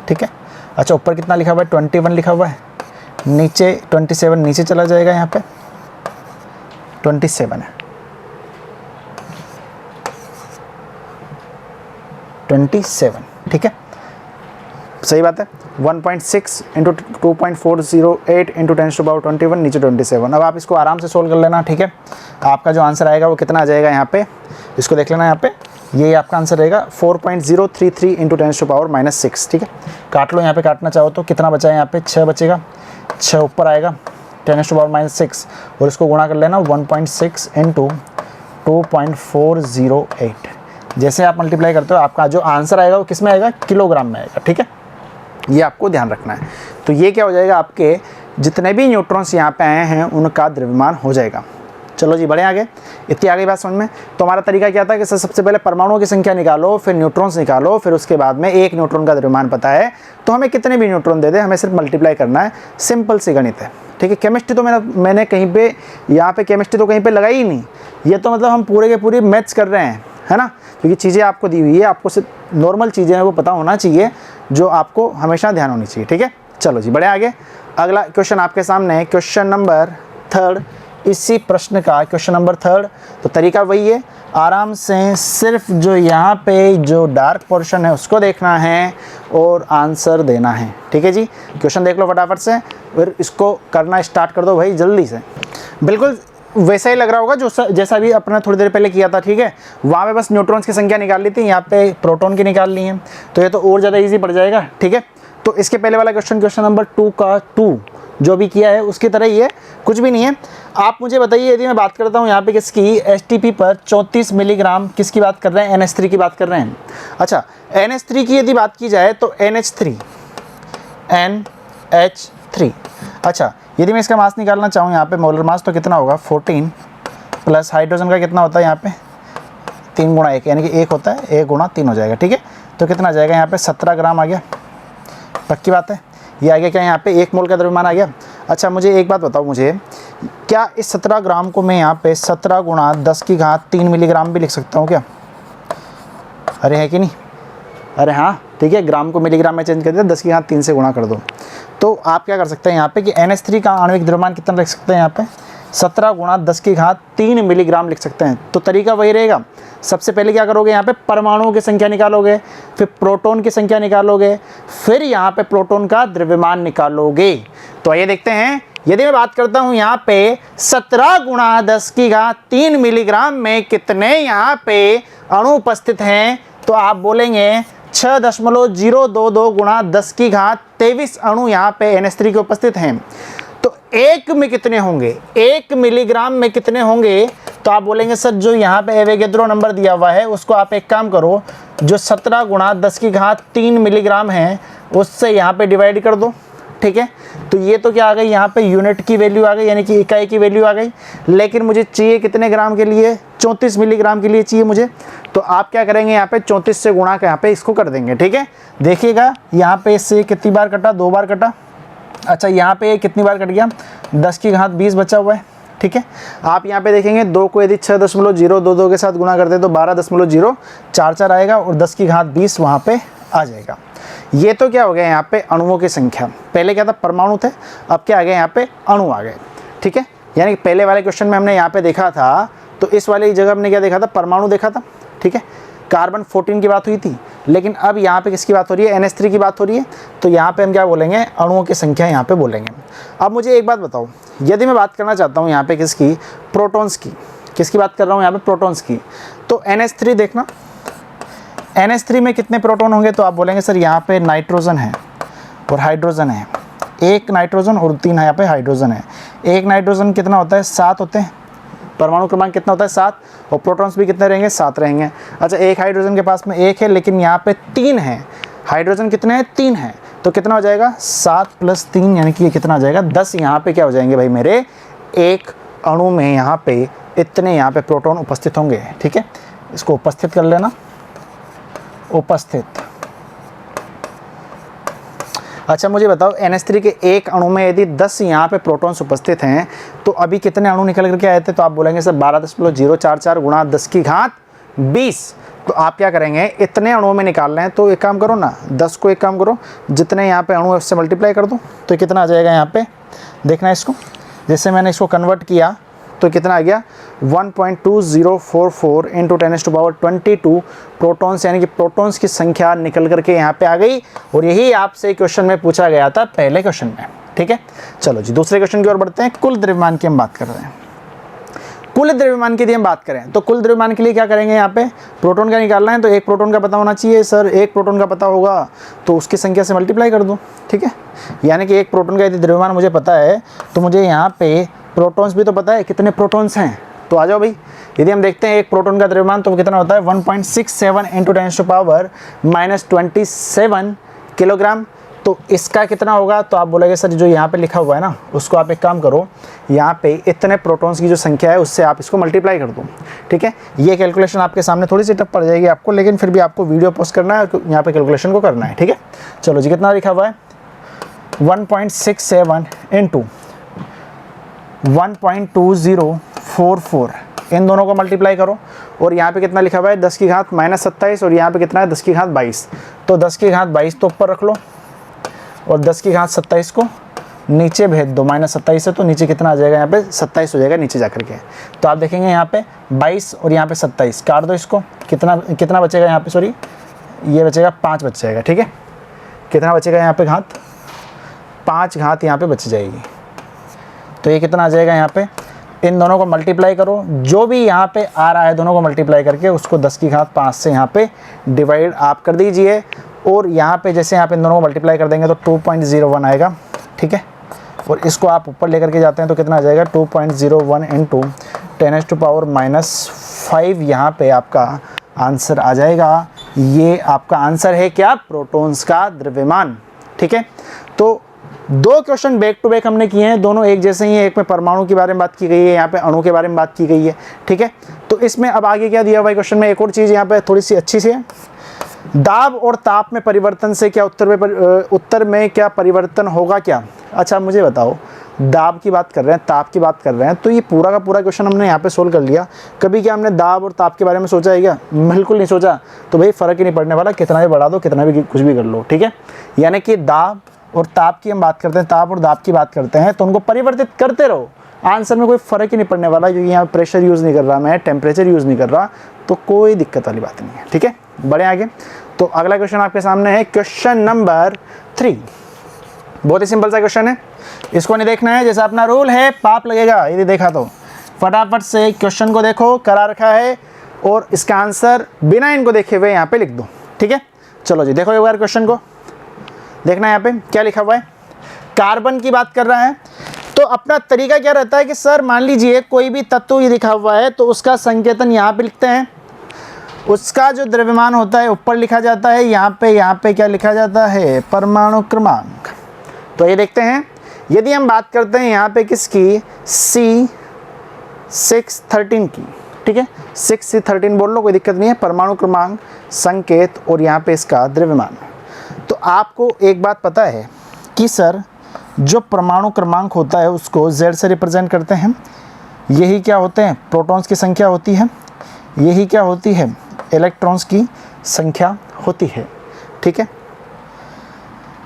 ठीक है, अच्छा ऊपर कितना लिखा हुआ है, 21 लिखा हुआ है, नीचे 27 नीचे चला जाएगा, यहाँ पे 27 है, 27। ठीक है, सही बात है। 1.6 इंटू 2.408 इंटू 10⁻21 नीचे 27। अब आप इसको आराम से सोल्व कर लेना। ठीक है, आपका जो आंसर आएगा वो कितना आ जाएगा, यहाँ पे इसको देख लेना, यहाँ पे ये आपका आंसर रहेगा 4.033 इंटू 10⁻⁻6। ठीक है, काट लो, यहाँ पे काटना चाहो तो कितना बचा है, यहाँ पे 6 बचेगा, 6 ऊपर आएगा 10⁻⁻6, और इसको गुणा कर लेना 1.6 इंटू 2.408। जैसे आप मल्टीप्लाई करते हो आपका जो आंसर आएगा वो किस में आएगा, किलोग्राम में आएगा। ठीक है, ये आपको ध्यान रखना है। तो ये क्या हो जाएगा, आपके जितने भी न्यूट्रॉन्स यहाँ पे आए हैं उनका द्रव्यमान हो जाएगा। चलो जी, बढ़े आगे। इतनी आ गई बात समझ में। तो हमारा तरीका क्या था कि सबसे पहले परमाणुओं की संख्या निकालो, फिर न्यूट्रॉन्स निकालो, फिर उसके बाद में एक न्यूट्रॉन का द्रव्यमान पता है तो हमें कितने भी न्यूट्रॉन दे दे, हमें सिर्फ मल्टीप्लाई करना है। सिंपल सी गणित है। ठीक है, केमिस्ट्री तो मैंने कहीं पे यहाँ पे केमिस्ट्री तो कहीं पे लगाई ही नहीं। ये तो मतलब हम पूरे के पूरे मैथ्स कर रहे हैं, है ना, क्योंकि चीज़ें आपको दी हुई है, आपको सिर्फ नॉर्मल चीज़ें हैं वो पता होना चाहिए, जो आपको हमेशा ध्यान होनी चाहिए। ठीक है, चलो जी, बढ़े आगे। अगला क्वेश्चन आपके सामने है, क्वेश्चन नंबर 3 इसी प्रश्न का, क्वेश्चन नंबर 3। तो तरीका वही है, आराम से सिर्फ जो यहाँ पे जो डार्क पोर्शन है उसको देखना है और आंसर देना है। ठीक है जी, क्वेश्चन देख लो फटाफट से, फिर इसको करना स्टार्ट कर दो भाई जल्दी से। बिल्कुल वैसा ही लग रहा होगा जो जैसा भी अपना थोड़ी देर पहले किया था। ठीक है, वहाँ पे बस न्यूट्रॉन्स की संख्या निकाल ली थी, यहाँ पे प्रोटॉन की निकाल ली है, तो ये तो और ज़्यादा इजी पड़ जाएगा। ठीक है, तो इसके पहले वाला क्वेश्चन नंबर 2 का 2 जो भी किया है उसकी तरह ही है, कुछ भी नहीं है। आप मुझे बताइए, यदि मैं बात करता हूँ यहाँ पे किसकी, STP पर 34 मिलीग्राम, किसकी बात कर रहे हैं, NH3 की बात कर रहे हैं। अच्छा, NH3 की यदि बात की जाए तो NH3। अच्छा, यदि मैं इसका मास निकालना चाहूँ यहाँ पे मोलर मास, तो कितना होगा 14 प्लस हाइड्रोजन का कितना होता है यहाँ पे 3 × 1, यानी कि 1 होता है, 1 × 3 हो जाएगा। ठीक है, तो कितना आ जाएगा यहाँ पे 17 ग्राम आ गया। पक्की बात है, ये आ गया क्या, यहाँ पे 1 मोल का द्रव्यमान आ गया। अच्छा, मुझे एक बात बताओ, मुझे क्या इस 17 ग्राम को मैं यहाँ पे 17 × 10⁻³ मिलीग्राम भी लिख सकता हूँ क्या? अरे है कि नहीं, अरे हाँ, ठीक है, ग्राम को मिलीग्राम में चेंज कर दिया, 10⁻³ से गुणा कर दो। तो आप क्या कर सकते हैं यहाँ पे कि NH3 का आणविक द्रव्यमान कितना लिख सकते हैं, यहाँ पे 17 × 10⁻³ मिलीग्राम लिख सकते हैं। तो तरीका वही रहेगा, सबसे पहले क्या करोगे, यहाँ पे परमाणुओं की संख्या निकालोगे, फिर प्रोटॉन की संख्या निकालोगे, फिर यहाँ पे प्रोटॉन का द्रव्यमान निकालोगे। तो आइए देखते हैं, यदि मैं बात करता हूँ यहाँ पे 17 × 10⁻³ मिलीग्राम में कितने यहाँ पे अणु उपस्थित हैं, तो आप बोलेंगे 6.022 गुणा 10 की घात 23 अणु यहाँ पे NH3 के उपस्थित हैं। तो 1 में कितने होंगे, 1 मिलीग्राम में कितने होंगे? तो आप बोलेंगे सर जो यहाँ पे एवोगैड्रो नंबर दिया हुआ है उसको आप एक काम करो, जो 17 गुणा 10 की घात 3 मिलीग्राम है उससे यहाँ पे डिवाइड कर दो, ठीक है। तो ये तो क्या आ गई, यहाँ पे यूनिट की वैल्यू आ गई, यानी कि इकाई की वैल्यू आ गई। लेकिन मुझे चाहिए कितने ग्राम के लिए, 34 मिलीग्राम के लिए चाहिए मुझे। तो आप क्या करेंगे, यहाँ पे 34 से गुणा के यहाँ पे इसको कर देंगे, ठीक है। देखिएगा यहाँ पे इससे कितनी बार कटा, 2 बार कटा। अच्छा यहाँ पे कितनी बार कट गया, 10 की घात 20 बचा हुआ है, ठीक है। आप यहाँ पे देखेंगे 2 को यदि 6.022 के साथ गुणा करते हैं तो 12.044 आएगा और 10 की घात 20 वहाँ पे आ जाएगा। ये तो क्या हो गया यहाँ पे अणुओं की संख्या। पहले क्या था, परमाणु थे, अब क्या आ गया यहाँ पे अणु आ गए, ठीक है। यानी कि पहले वाले क्वेश्चन में हमने यहाँ पे देखा था, तो इस वाली जगह हमने क्या देखा था, परमाणु देखा था, ठीक है। कार्बन 14 की बात हुई थी, लेकिन अब यहाँ पे किसकी बात हो रही है, NH3 की बात हो रही है। तो यहाँ पे हम क्या बोलेंगे, अणुओं की संख्या यहाँ पे बोलेंगे। अब मुझे एक बात बताओ, यदि मैं बात करना चाहता हूँ यहाँ पे किसकी, प्रोटॉन्स की, किसकी बात कर रहा हूँ यहाँ पे, प्रोटॉन्स की। तो NH3 देखना, NH3 में कितने प्रोटॉन होंगे? तो आप बोलेंगे सर यहाँ पे नाइट्रोजन है और हाइड्रोजन है, 1 नाइट्रोजन और 3 यहाँ पे हाइड्रोजन है। 1 नाइट्रोजन कितना होता है, 7 होते हैं, परमाणु क्रमांक कितना होता है, 7, और प्रोटॉन्स भी कितने रहेंगे, 7 रहेंगे। अच्छा 1 हाइड्रोजन के पास में 1 है, लेकिन यहाँ पे 3 है, हाइड्रोजन कितने हैं, 3 है, तो कितना हो जाएगा, 7 + 3 यानी कि ये कितना आ जाएगा, 10 यहाँ पे क्या हो जाएंगे भाई मेरे, एक अणु में यहाँ पे इतने यहाँ पे प्रोटॉन उपस्थित होंगे, ठीक है। इसको उपस्थित कर लेना, उपस्थित। अच्छा मुझे बताओ NH3 के एक अणु में यदि 10 यहाँ पे प्रोटॉन्स उपस्थित हैं तो अभी कितने अणु निकल करके आए थे? तो आप बोलेंगे सर 12.044 गुणा 10 की घात 20। तो आप क्या करेंगे, इतने अणुओं में निकाल रहे हैं तो एक काम करो ना, 10 को एक काम करो, जितने यहाँ पे अणु है उससे मल्टीप्लाई कर दो, तो कितना आ जाएगा यहाँ पे, देखना इसको। जैसे मैंने इसको कन्वर्ट किया तो कितना आ गया, 1.2044 इंटू 10⁻22 प्रोटॉन्स, यानी कि प्रोटॉन्स की संख्या निकल करके यहाँ पे आ गई। और यही आपसे क्वेश्चन में पूछा गया था पहले क्वेश्चन में, ठीक है। चलो जी दूसरे क्वेश्चन की ओर बढ़ते हैं। कुल द्रव्यमान की हम बात कर रहे हैं। कुल द्रव्यमान की यदि हम बात करें तो कुल द्रव्यमान के लिए क्या करेंगे, यहाँ पे प्रोटॉन का निकालना है तो एक प्रोटॉन का पता होना चाहिए। सर एक प्रोटॉन का पता होगा तो उसकी संख्या से मल्टीप्लाई कर दो, ठीक है। यानी कि एक प्रोटॉन का यदि द्रव्यमान मुझे पता है तो मुझे यहाँ पे प्रोटॉन्स भी तो पता है कितने प्रोटॉन्स हैं। तो आ जाओ भाई, यदि हम देखते हैं एक प्रोटॉन का द्रव्यमान तो कितना होता है, 1.67 इंटू 10⁻⁻27 किलोग्राम। तो इसका कितना होगा, तो आप बोलेंगे सर जो यहाँ पे लिखा हुआ है ना उसको आप एक काम करो, यहाँ पे इतने प्रोटॉन्स की जो संख्या है उससे आप इसको मल्टीप्लाई कर दो, ठीक है। ये कैलकुलेशन आपके सामने थोड़ी सी टफ पड़ जाएगी आपको, लेकिन फिर भी आपको वीडियो पोस्ट करना है, यहाँ पे कैलकुलेशन को करना है, ठीक है। चलो जी कितना लिखा हुआ है, 1.67 इंटू 1.2044, इन दोनों को मल्टीप्लाई करो। और यहाँ पे कितना लिखा हुआ है, 10 की घात -27, और यहाँ पे कितना है, 10 की घात 22। तो 10 की घात 22 तो ऊपर रख लो और 10 की घात 27 को नीचे भेज दो, -27 है तो नीचे कितना आ जाएगा, यहाँ पे 27 हो जाएगा नीचे जा करके। तो आप देखेंगे यहाँ पे 22 और यहाँ पे 27, काट दो इसको, कितना बचेगा यहाँ पे, सॉरी ये बचेगा 5 बच जाएगा, ठीक है। कितना बचेगा यहाँ पे घात, 5 घात यहाँ पे बच जाएगी। तो ये कितना आ जाएगा यहाँ पे, इन दोनों को मल्टीप्लाई करो, जो भी यहाँ पे आ रहा है दोनों को मल्टीप्लाई करके उसको 10 की घात 5 से यहाँ पे डिवाइड आप कर दीजिए। और यहाँ पे जैसे यहाँ पे इन दोनों को मल्टीप्लाई कर देंगे तो 2.01 आएगा, ठीक है। और इसको आप ऊपर लेकर के जाते हैं तो कितना आ जाएगा, 2.01 इंटू 10⁻⁵ यहाँ पे आपका आंसर आ जाएगा। ये आपका आंसर है क्या, प्रोटॉन्स का द्रव्यमान, ठीक है। तो दो क्वेश्चन बैक टू बैक हमने किए हैं, दोनों एक जैसे ही हैं। एक में परमाणु के बारे में बात की गई है, यहाँ पे अणु के बारे में बात की गई है, ठीक है। तो इसमें अब आगे क्या दिया हुआ है क्वेश्चन में, एक और चीज़ यहाँ पे थोड़ी सी अच्छी सी है, दाब और ताप में परिवर्तन से क्या उत्तर में क्या परिवर्तन होगा क्या। अच्छा मुझे बताओ, दाब की बात कर रहे हैं, ताप की बात कर रहे हैं, तो ये पूरा का पूरा क्वेश्चन हमने यहाँ पे सोल्व कर लिया। कभी क्या हमने दाब और ताप के बारे में सोचा है क्या, बिल्कुल नहीं सोचा। तो भाई फ़र्क ही नहीं पड़ने वाला, कितना भी बढ़ा दो कितना भी कुछ भी कर लो, ठीक है। यानी कि दाब और ताप की हम बात करते हैं, ताप और दाब की बात करते हैं तो उनको परिवर्तित करते रहो, आंसर में कोई फ़र्क ही नहीं पड़ने वाला, क्योंकि यहाँ प्रेशर यूज़ नहीं कर रहा मैं, टेम्परेचर यूज़ नहीं कर रहा, तो कोई दिक्कत वाली बात नहीं है, ठीक है। बढ़े आगे। तो अगला क्वेश्चन आपके सामने है क्वेश्चन नंबर 3। बहुत ही सिंपल सा क्वेश्चन है, इसको नहीं देखना है, जैसा अपना रूल है पाप लगेगा यदि देखा तो। फटाफट से क्वेश्चन को देखो, करा रखा है और इसका आंसर बिना इनको देखे हुए यहाँ पे लिख दो, ठीक है। चलो जी देखो एक बार क्वेश्चन को देखना, यहाँ पे क्या लिखा हुआ है, कार्बन की बात कर रहा है। तो अपना तरीका क्या रहता है कि सर मान लीजिए कोई भी तत्व ये लिखा हुआ है तो उसका संकेतन यहाँ पे लिखते हैं, उसका जो द्रव्यमान होता है ऊपर लिखा जाता है, यहाँ पे क्या लिखा जाता है, परमाणु क्रमांक। तो ये देखते हैं, यदि हम बात करते हैं यहाँ पे किसकी, C613 की, ठीक है, 6C13 बोल लो, कोई दिक्कत नहीं है, परमाणु क्रमांक, संकेत और यहाँ पे इसका द्रव्यमान। तो आपको एक बात पता है कि सर जो परमाणु क्रमांक होता है उसको Z से रिप्रेजेंट करते हैं, यही क्या होते हैं, प्रोटॉन्स की संख्या होती है, यही क्या होती है, इलेक्ट्रॉन्स की संख्या होती है, ठीक है।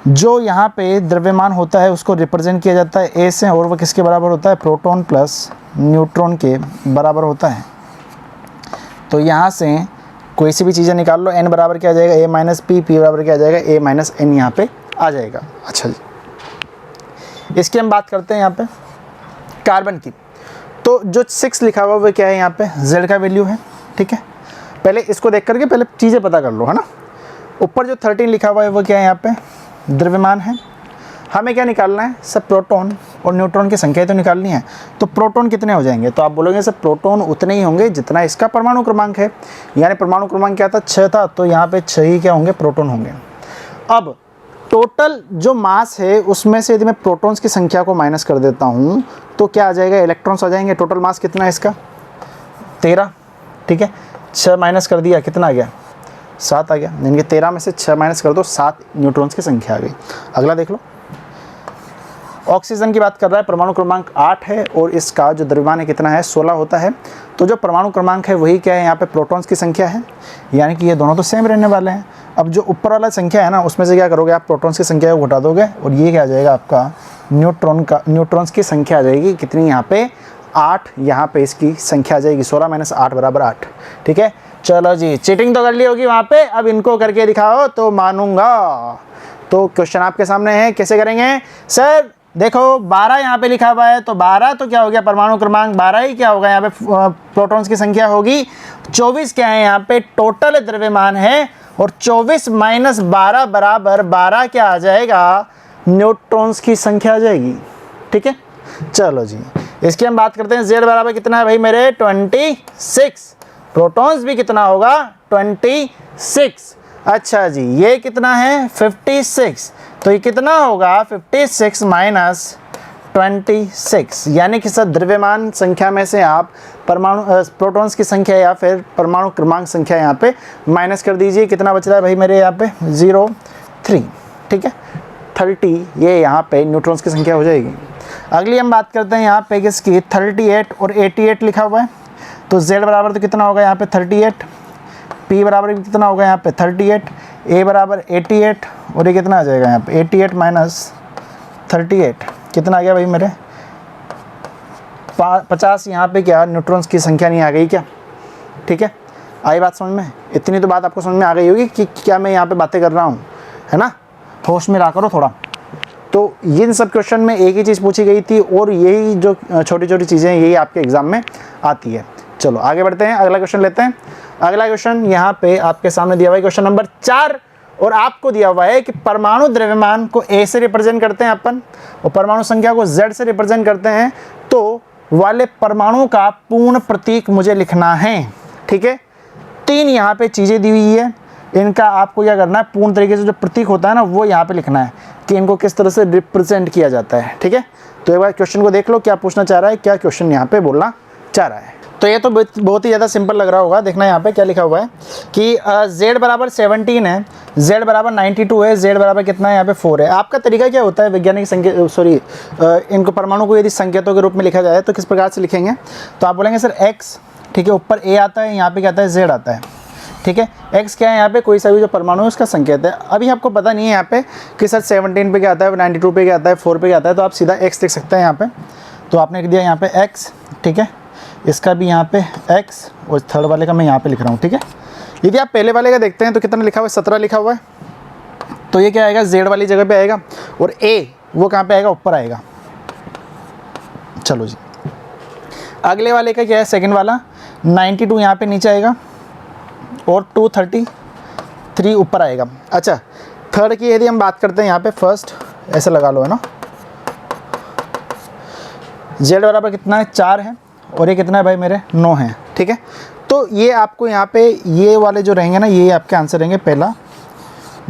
जो यहाँ पे द्रव्यमान होता है उसको रिप्रेजेंट किया जाता है A से, और वह किसके बराबर होता है, प्रोटॉन प्लस न्यूट्रॉन के बराबर होता है। तो यहाँ से कोई सी भी चीज़ें निकाल लो, n बराबर क्या आ जाएगा, A माइनस पी, पी बराबर क्या आ जाएगा, A माइनस एन यहाँ पे आ जाएगा। अच्छा जी, इसकी हम बात करते हैं यहाँ पे कार्बन की। तो जो 6 लिखा हुआ वो क्या है, यहाँ पे Z का वैल्यू है, ठीक है। पहले इसको देख करके पहले चीज़ें पता कर लो, है ना। ऊपर जो 13 लिखा हुआ है वो क्या है, यहाँ पे द्रव्यमान है। हमें क्या निकालना है, सब प्रोटॉन और न्यूट्रॉन की संख्या तो निकालनी है। तो प्रोटॉन कितने हो जाएंगे, तो आप बोलोगे सर प्रोटॉन उतने ही होंगे जितना इसका परमाणु क्रमांक है, यानी परमाणु क्रमांक क्या था, 6 था, तो यहाँ पे 6 ही क्या होंगे, प्रोटॉन होंगे। अब टोटल जो मास है उसमें से यदि मैं प्रोटॉन्स की संख्या को माइनस कर देता हूँ तो क्या आ जाएगा, इलेक्ट्रॉन्स आ जाएंगे। टोटल मास कितना है इसका, 13, ठीक है। 6 माइनस कर दिया, कितना आ गया, 7 आ गया। यानी कि 13 में से 6 माइनस कर दो, 7 न्यूट्रॉन्स की संख्या आ गई। अगला देख लो, ऑक्सीजन की बात कर रहा है, परमाणु क्रमांक 8 है और इसका जो द्रव्यमान है कितना है, 16 होता है। तो जो परमाणु क्रमांक है वही क्या है, यहाँ पे प्रोटॉन्स की संख्या है, यानी कि ये दोनों तो सेम रहने वाले हैं। अब जो ऊपर वाला संख्या है ना, उसमें से क्या करोगे आप, प्रोटॉन्स की संख्या को घटा दोगे और ये क्या आ जाएगा आपका, न्यूट्रॉन्स की संख्या आ जाएगी कितनी, यहाँ पे 8, यहाँ पे इसकी संख्या आ जाएगी 16 माइनस 8 बराबर 8, ठीक है। चलो जी, चीटिंग तो कर ली होगी वहाँ पे, अब इनको करके दिखाओ तो मानूंगा। तो क्वेश्चन आपके सामने है, कैसे करेंगे सर, देखो 12 यहाँ पे लिखा हुआ है, तो 12 तो क्या हो गया, परमाणु क्रमांक 12 ही क्या होगा, यहाँ पे प्रोटॉन्स की संख्या होगी। 24 क्या है, यहाँ पे टोटल द्रव्यमान है, और 24 माइनस 12 बराबर 12 क्या आ जाएगा, न्यूट्रॉन्स की संख्या आ जाएगी, ठीक है। चलो जी, इसकी हम बात करते हैं। Z बराबर कितना है भाई मेरे, 26, प्रोटॉन्स भी कितना होगा, 26। अच्छा जी, ये कितना है, 56, तो ये कितना होगा, 56 माइनस 26, यानी कि सर द्रव्यमान संख्या में से आप प्रोटॉन्स की संख्या या फिर परमाणु क्रमांक संख्या यहाँ पे माइनस कर दीजिए। कितना बच रहा है भाई मेरे यहाँ पे, 0,3, ठीक है। 30 ये यहाँ पे न्यूट्रॉन्स की संख्या हो जाएगी। अगली हम बात करते हैं यहाँ पे किसकी, 38 और 88 लिखा हुआ है। तो Z बराबर तो कितना होगा यहाँ पे, 38, P बराबर भी कितना होगा यहाँ पे, 38, A बराबर 88, और ये कितना आ जाएगा यहाँ पे, 88 माइनस 38 कितना आ गया भाई मेरे, 50। यहाँ पे क्या न्यूट्रॉन्स की संख्या नहीं आ गई क्या, ठीक है। आई बात समझ में, इतनी तो बात आपको समझ में आ गई होगी कि क्या मैं यहाँ पे बातें कर रहा हूँ, है ना। होश में रहा करो थोड़ा। तो इन सब क्वेश्चन में एक ही चीज़ पूछी गई थी, और यही जो छोटी छोटी चीज़ें हैं यही आपके एग्जाम में आती है। चलो आगे बढ़ते हैं, अगला क्वेश्चन लेते हैं। अगला क्वेश्चन यहाँ पे आपके सामने दिया हुआ है, क्वेश्चन नंबर 4, और आपको दिया हुआ है कि परमाणु द्रव्यमान को A से रिप्रेजेंट करते हैं अपन, और परमाणु संख्या को Z से रिप्रेजेंट करते हैं। तो वाले परमाणु का पूर्ण प्रतीक मुझे लिखना है, ठीक है। 3 यहाँ पे चीज़ें दी हुई है, इनका आपको क्या करना है, पूर्ण तरीके से जो प्रतीक होता है ना वो यहाँ पे लिखना है कि इनको किस तरह से रिप्रेजेंट किया जाता है, ठीक है। तो एक बार क्वेश्चन को देख लो, क्या पूछना चाह रहा है, क्या क्वेश्चन यहाँ पे बोलना चाह रहा है। तो ये तो बहुत ही ज़्यादा सिंपल लग रहा होगा। देखना यहाँ पे क्या लिखा हुआ है कि Z बराबर 17 है, Z बराबर 92 है, Z बराबर कितना है, यहाँ पे 4 है। आपका तरीका क्या होता है, वैज्ञानिक संकेत इनको परमाणु को यदि संकेतों के रूप में लिखा जाए तो किस प्रकार से लिखेंगे। तो आप बोलेंगे सर X, ठीक है, ऊपर A आता है, यहाँ पे क्या आता है, Z आता है, ठीक है। X क्या है, यहाँ पे कोई सा भी जो परमाणु है उसका संकेत है। अभी आपको पता नहीं है यहाँ पे कि सर 17 पे क्या आता है, 92 पे क्या आता है, 4 पे क्या आता है, तो आप सीधा X लिख सकते हैं यहाँ पे। तो आपने लिख दिया यहाँ पे X, ठीक है, इसका भी यहाँ पे X, और थर्ड वाले का मैं यहाँ पे लिख रहा हूँ, ठीक है। यदि आप पहले वाले का देखते हैं तो कितना लिखा हुआ है, 17 लिखा हुआ है। तो ये क्या आएगा, Z वाली जगह पे आएगा, और A वो कहाँ पे आएगा, ऊपर आएगा। चलो जी, अगले वाले का क्या है, सेकंड वाला 92 यहाँ पे नीचे आएगा, और 230 3 ऊपर आएगा। अच्छा, थर्ड की यदि हम बात करते हैं यहाँ पे, फर्स्ट ऐसे लगा लो, है ना, z बराबर कितना है 4 है, और ये कितना है भाई मेरे 9 है, ठीक है। तो ये आपको यहाँ पे ये वाले जो रहेंगे ना, ये आपके आंसर रहेंगे, पहला,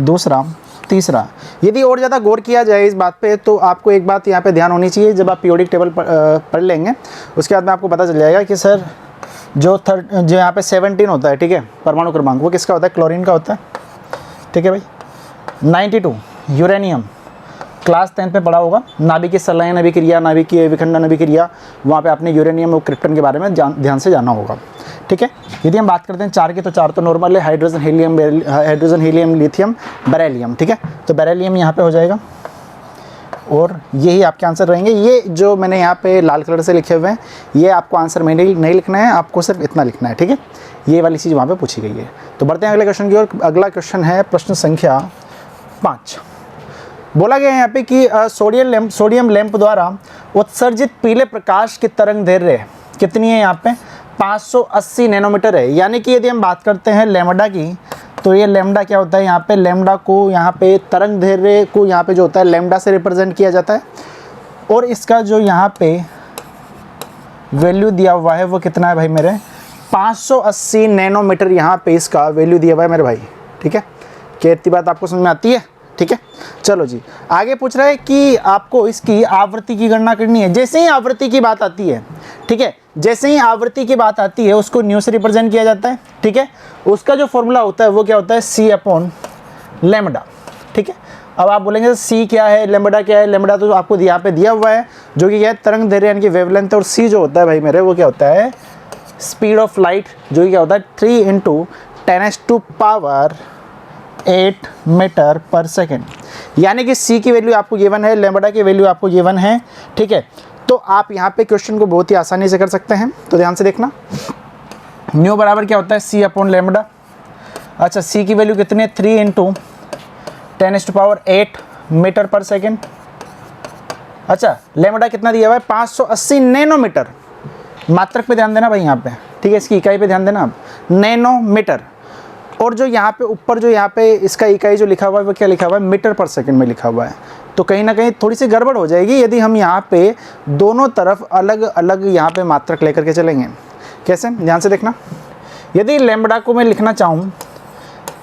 दूसरा, तीसरा। यदि और ज़्यादा गौर किया जाए इस बात पे, तो आपको एक बात यहाँ पे ध्यान होनी चाहिए, जब आप पीरियोडिक टेबल पढ़ लेंगे उसके बाद में आपको पता चल जाएगा कि सर जो यहाँ पे 17 होता है, ठीक है, परमाणु क्रमांक, वो किसका होता है, क्लोरीन का होता है, ठीक है भाई। 92 यूरेनियम, क्लास 10 पे पढ़ा होगा, नाभिकीय संलयन अभिक्रिया, नाभिकीय विखंडन अभिक्रिया, वहाँ पे आपने यूरेनियम और क्रिप्टन के बारे में ध्यान से जाना होगा, ठीक है। यदि हम बात करते हैं 4 की, तो 4 तो नॉर्मल है, हाइड्रोजन हीलियम लिथियम बेरिलियम, ठीक है। तो बेरिलियम यहाँ पे हो जाएगा, और यही आपके आंसर रहेंगे। ये जो मैंने यहाँ पे लाल कलर से लिखे हुए हैं, ये आपको आंसर में नहीं लिखना है, आपको सिर्फ इतना लिखना है, ठीक है। ये वाली चीज़ वहाँ पे पूछी गई है। तो बढ़ते हैं अगले क्वेश्चन की ओर। अगला क्वेश्चन है प्रश्न संख्या 5। बोला गया है यहाँ पे कि सोडियम लैंप द्वारा उत्सर्जित पीले प्रकाश की तरंग दैर्ध्य कितनी है, यहाँ पे 580 नैनोमीटर है। यानी कि यदि हम बात करते हैं लैम्बडा की, तो ये लैम्बडा क्या होता है, यहाँ पे लैम्बडा को, यहाँ पे तरंग दैर्ध्य को यहाँ पे जो होता है लैम्बडा से रिप्रेजेंट किया जाता है, और इसका जो यहाँ पे वैल्यू दिया हुआ है वो कितना है भाई मेरे, 580 नैनोमीटर यहाँ पे इसका वैल्यू दिया हुआ है मेरे भाई, ठीक है। क्या इतनी बात आपको समझ में आती है, ठीक है। चलो जी, आगे पूछ रहा है कि आपको इसकी आवृत्ति की गणना करनी है। जैसे ही आवृत्ति की बात आती है, ठीक है, जैसे ही आवृत्ति की बात आती है उसको न्यू से रिप्रेजेंट किया जाता है, ठीक है। उसका जो फॉर्मूला होता है वो क्या होता है, C/λ, ठीक है। अब आप बोलेंगे C क्या है, लैम्बडा क्या है। लैम्बडा तो आपको यहाँ पे दिया हुआ है, जो कि क्या है तरंग दैर्ध्य यानी कि वेवलेंथ, और C जो होता है भाई मेरे, वो क्या होता है स्पीड ऑफ लाइट, जो कि क्या होता है 3 × 10⁸ मीटर पर सेकेंड। यानी कि C की वैल्यू आपको गिवन है, लैम्बडा की वैल्यू आपको गिवन है, ठीक है। तो आप यहाँ पे क्वेश्चन को बहुत ही आसानी से कर सकते हैं। तो ध्यान से देखना, न्यू बराबर क्या होता है C/λ। अच्छा, C की वैल्यू कितनी है, 3 × 10⁸ मीटर पर सेकेंड। अच्छा, लैम्बडा कितना दिया हुआ है, 580 नैनोमीटर। मात्रक पे ध्यान देना भाई यहाँ पे, ठीक है, इसकी इकाई पे ध्यान देना आप, नैनोमीटर। और जो यहाँ पे ऊपर जो यहाँ पे इसका इकाई जो लिखा हुआ है वो क्या लिखा हुआ है, मीटर पर सेकंड में लिखा हुआ है। तो कहीं ना कहीं थोड़ी सी गड़बड़ हो जाएगी यदि हम यहाँ पे दोनों तरफ अलग अलग यहाँ पे मात्रक लेकर के चलेंगे। कैसे, ध्यान से देखना। यदि लैम्बडा को मैं लिखना चाहूँ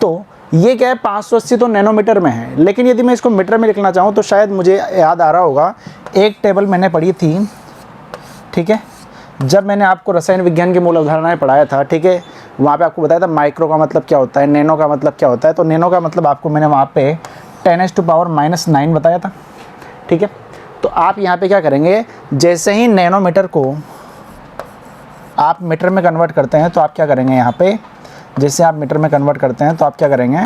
तो ये क्या है, 580 तो नैनोमीटर में है, लेकिन यदि मैं इसको मीटर में लिखना चाहूँ तो शायद मुझे याद आ रहा होगा, एक टेबल मैंने पढ़ी थी, ठीक है, जब मैंने आपको रसायन विज्ञान के मूल अवधारणाएं पढ़ाया था, ठीक है, वहाँ पे आपको बताया था माइक्रो का मतलब क्या होता है, नैनो का मतलब क्या होता है। तो नैनो का मतलब आपको मैंने वहाँ पे 10⁻⁻9 बताया था, ठीक है। तो आप यहाँ पे क्या करेंगे, जैसे ही नैनोमीटर को आप मीटर में कन्वर्ट करते हैं तो आप क्या करेंगे, यहाँ पे जैसे आप मीटर में कन्वर्ट करते हैं तो आप क्या करेंगे,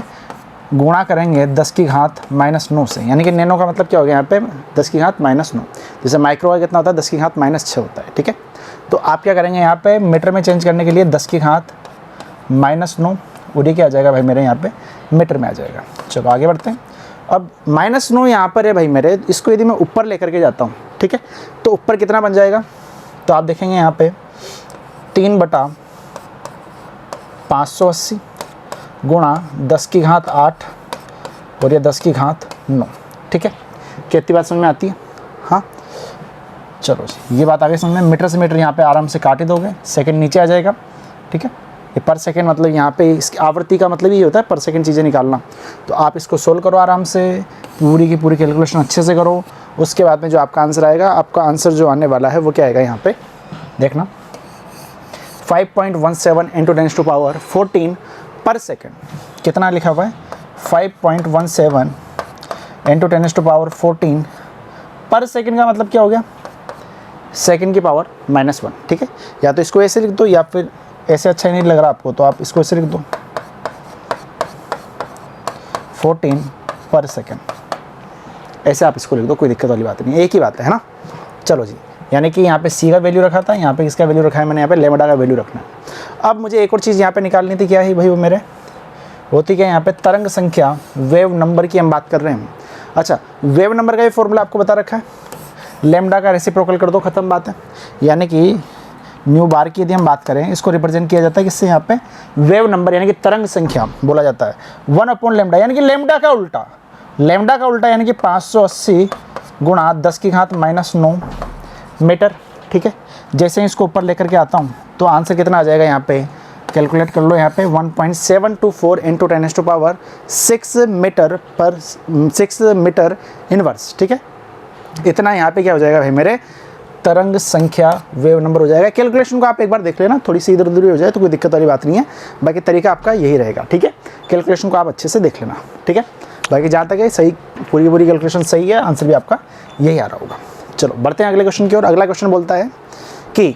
गुणा करेंगे 10⁻⁻9 से। यानी कि नैनो का मतलब क्या हो गया यहाँ पे 10⁻⁻9। जैसे माइक्रो का कितना होता है, 10⁻⁻6 होता है, ठीक है। तो आप क्या करेंगे, यहाँ पे मीटर में चेंज करने के लिए 10⁻⁻9 उड़ी के आ जाएगा भाई मेरे, यहाँ पे मीटर में आ जाएगा। चलो आगे बढ़ते हैं। अब -9 यहाँ पर है भाई मेरे, इसको यदि मैं ऊपर लेकर के जाता हूँ, ठीक है, तो ऊपर कितना बन जाएगा, तो आप देखेंगे यहाँ पे 3/580 गुणा 10⁸8 और ये 10⁹9, ठीक है। कितनी बात समझ में आती है, हाँ। चलो जी, ये बात आगे समझ में, मीटर से मीटर यहाँ पे आराम से काट ही दोगे, सेकंड नीचे आ जाएगा, ठीक है। ये पर सेकंड मतलब यहाँ पे इसकी आवृत्ति का मतलब ये होता है पर सेकंड चीज़ें निकालना। तो आप इसको सोल्व करो आराम से, पूरी की पूरी कैलकुलेशन अच्छे से करो। उसके बाद में जो आपका आंसर आएगा, आपका आंसर जो आने वाला है वो क्या आएगा, यहाँ पे देखना 5.17 × 10⁻14 पर सेकेंड। कितना लिखा हुआ है, 5.17 × 10⁻14 पर सेकेंड का मतलब क्या हो गया, सेकेंड की पावर -1, ठीक है। या तो इसको ऐसे लिख दो, या फिर ऐसे अच्छा ही नहीं लग रहा आपको तो आप इसको ऐसे लिख दो 14 पर सेकेंड, ऐसे आप इसको लिख दो, कोई दिक्कत वाली बात नहीं, एक ही बात है ना। चलो जी, यानी कि यहाँ पे C का वैल्यू रखा था, यहाँ पे इसका वैल्यू रखा है मैंने, यहाँ पे लैम्बडा का वैल्यू रखना है। अब मुझे एक और चीज़ यहाँ पे निकालनी थी, क्या है भाई वो मेरे, होती क्या यहाँ पे तरंग संख्या, वेव नंबर की हम बात कर रहे हैं। अच्छा, वेव नंबर का ये फॉर्मूला आपको बता रखा है, लैम्बडा का रेसिप्रोकल कर दो, ख़त्म बात है। यानी कि न्यू बार की यदि हम बात करें, इसको रिप्रेजेंट किया जाता है किससे, यहाँ पे वेव नंबर यानी कि तरंग संख्या बोला जाता है। 1/λ यानी कि लेमडा का उल्टा, लेमडा का उल्टा यानी कि 580 गुणा 10 की घात -9 मीटर। ठीक है, जैसे ही इसको ऊपर लेकर के आता हूँ तो आंसर कितना आ जाएगा, यहाँ पे कैलकुलेट कर लो, यहाँ पे 1.724 × 10⁻6 मीटर पर 6 मीटर इनवर्स। ठीक है, इतना यहाँ पे क्या हो जाएगा भाई मेरे, तरंग संख्या वेव नंबर हो जाएगा। कैलकुलेशन को आप एक बार देख लेना, थोड़ी सी इधर उधर हो जाए तो कोई दिक्कत वाली बात नहीं है, बाकी तरीका आपका यही रहेगा। ठीक है, कैलकुलेशन को आप अच्छे से देख लेना। ठीक है, बाकी जहाँ तक है सही, पूरी कैलकुलेशन सही है, आंसर भी आपका यही आ रहा होगा। चलो बढ़ते हैं अगले क्वेश्चन की ओर। अगला क्वेश्चन बोलता है कि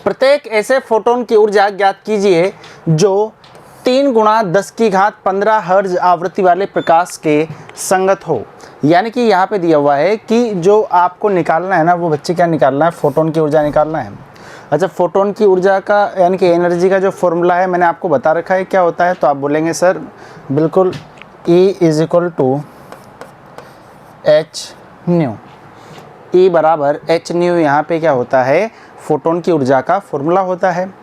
प्रत्येक ऐसे फोटोन की ऊर्जा ज्ञात कीजिए जो 3 × 10⁻15 हर्ट्ज आवृत्ति वाले प्रकाश के संगत हो। यानी कि यहाँ पे दिया हुआ है कि जो आपको निकालना है ना, वो बच्चे क्या निकालना है, फोटोन की ऊर्जा निकालना है। अच्छा, फोटोन की ऊर्जा का यानी कि एनर्जी का जो फॉर्मूला है मैंने आपको बता रखा है क्या होता है, तो आप बोलेंगे सर बिल्कुल E = hν। E बराबर hν यहाँ पे क्या होता है, फोटोन की ऊर्जा का फॉर्मूला होता है।